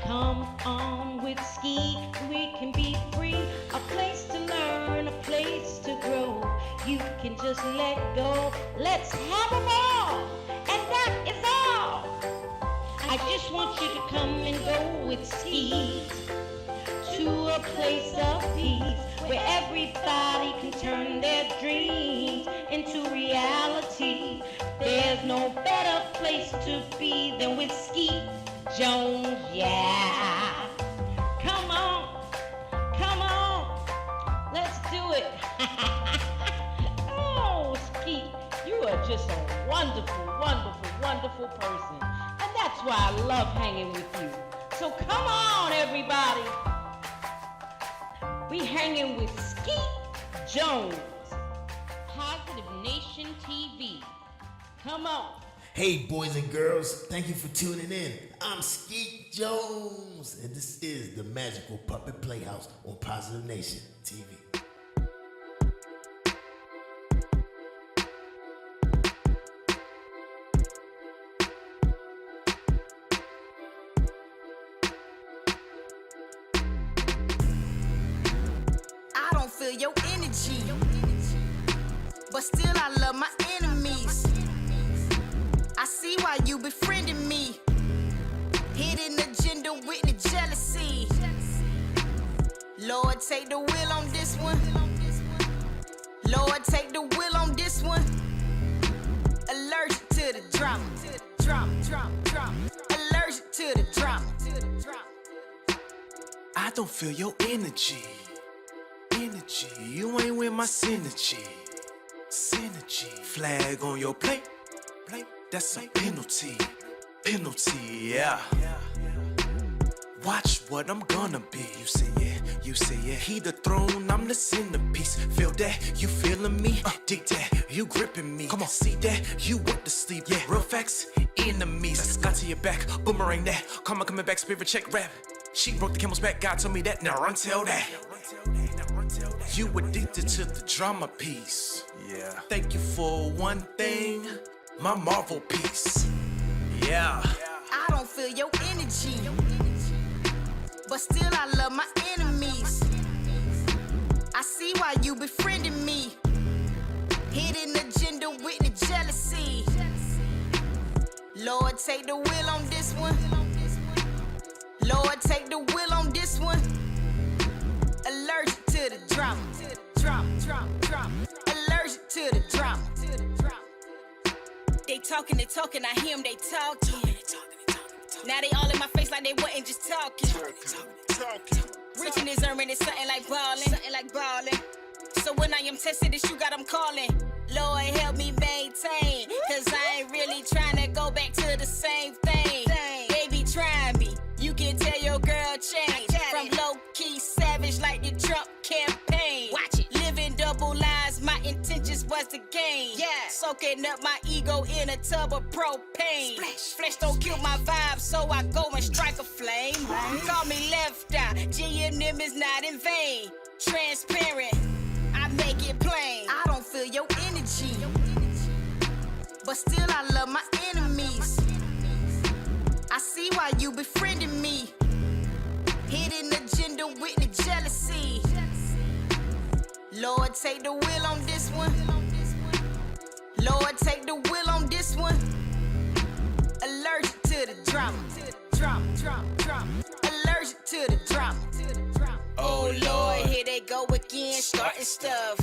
Come on with Skeet. We can be free. A place to learn, a place to grow. You can just let go. Let's have a ball. And that is all. I just want you to come and go with Skeet to a place of peace where everybody can turn their dreams into reality. There's no better place to be than with Skeet Jones, yeah. Come on, let's do it. Oh, Skeet, you are just a wonderful, wonderful, wonderful person. And that's why I love hanging with you. So come on, everybody. We hanging with Skeet Jones, Positive Nation TV. Come on.
Hey, boys and girls, thank you for tuning in. I'm Skeet Jones, and this is the Magical Puppet Playhouse on Positive Nation TV.
I don't feel your energy, but still I love my enemies. I see why you befriending me. Hidden agenda with the jealousy. Lord, take the wheel on this one. Lord, take the wheel on this one. Allergic to the drama. Allergic to the drama.
I don't feel your energy. You ain't with my synergy. Flag on your plate. That's a penalty. Yeah. Watch what I'm gonna be. You say yeah. He the throne, I'm the centerpiece. Feel that, you feeling me? Dig that, you gripping me. Come on, see that, you want to sleep. Yeah, real facts, enemies. Got to your back, boomerang that. Karma coming back, spirit check rap. She broke the camel's back, God told me that. Now run tell that. You addicted to the drama piece. Yeah. Thank you for one thing, my Marvel piece. Yeah.
I don't feel your energy, but still I love my enemies. I see why you befriending me. Hidden agenda with the jealousy. Lord, take the wheel on this one. Lord, take the wheel on this one. Allergic to the drama. Allergic to the drama. They talking, I hear them, they talking. Now they all in my face like they wasn't just talking. Rich in his earning is something like ballin'. So when I am tested, this you got them calling. Lord, help me maintain, cause I ain't really trying to go back to the same thing. Baby, try me. You can tell your girl change. From low-key savage like the Trump campaign. Watch it. Living double lives, my intentions was to gain. Yeah. Soaking up my ego in a tub of propane. Flesh don't kill my vibe, so I go and strike a flame. Call me left eye, G&M is not in vain. Transparent, I make it plain. I don't feel your energy, but still I love my enemies. I see why you befriending me. Hidden agenda with the jealousy. Lord, take the wheel on this one. Lord, take the wheel on this one. Allergic to the drama. Allergic to the drama. Oh Lord, here they go again, starting stuff.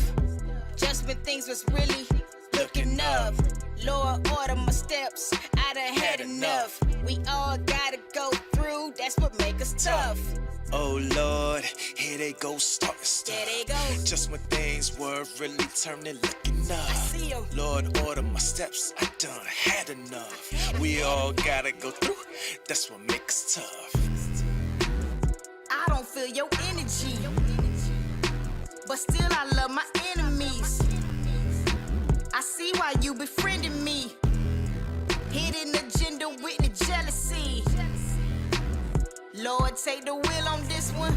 Just when things was really looking up. Lord, order my steps, I done had enough. We all gotta go through, that's what make us tough.
Oh Lord, here they go starting stuff.
There they go.
Just when things were really turning, looking up.
I see 'em.
Lord, order my steps, I done had enough. We all gotta go through, that's what makes us tough.
I don't feel your energy, but still I love my enemies. I see why you befriending me. Hidden agenda with the jealousy. Lord, take the wheel on this one.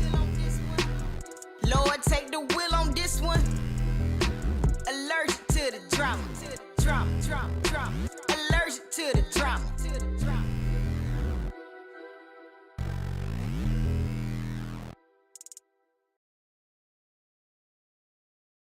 Lord, take the wheel on this one. Allergic to the drama. Allergic to the drama.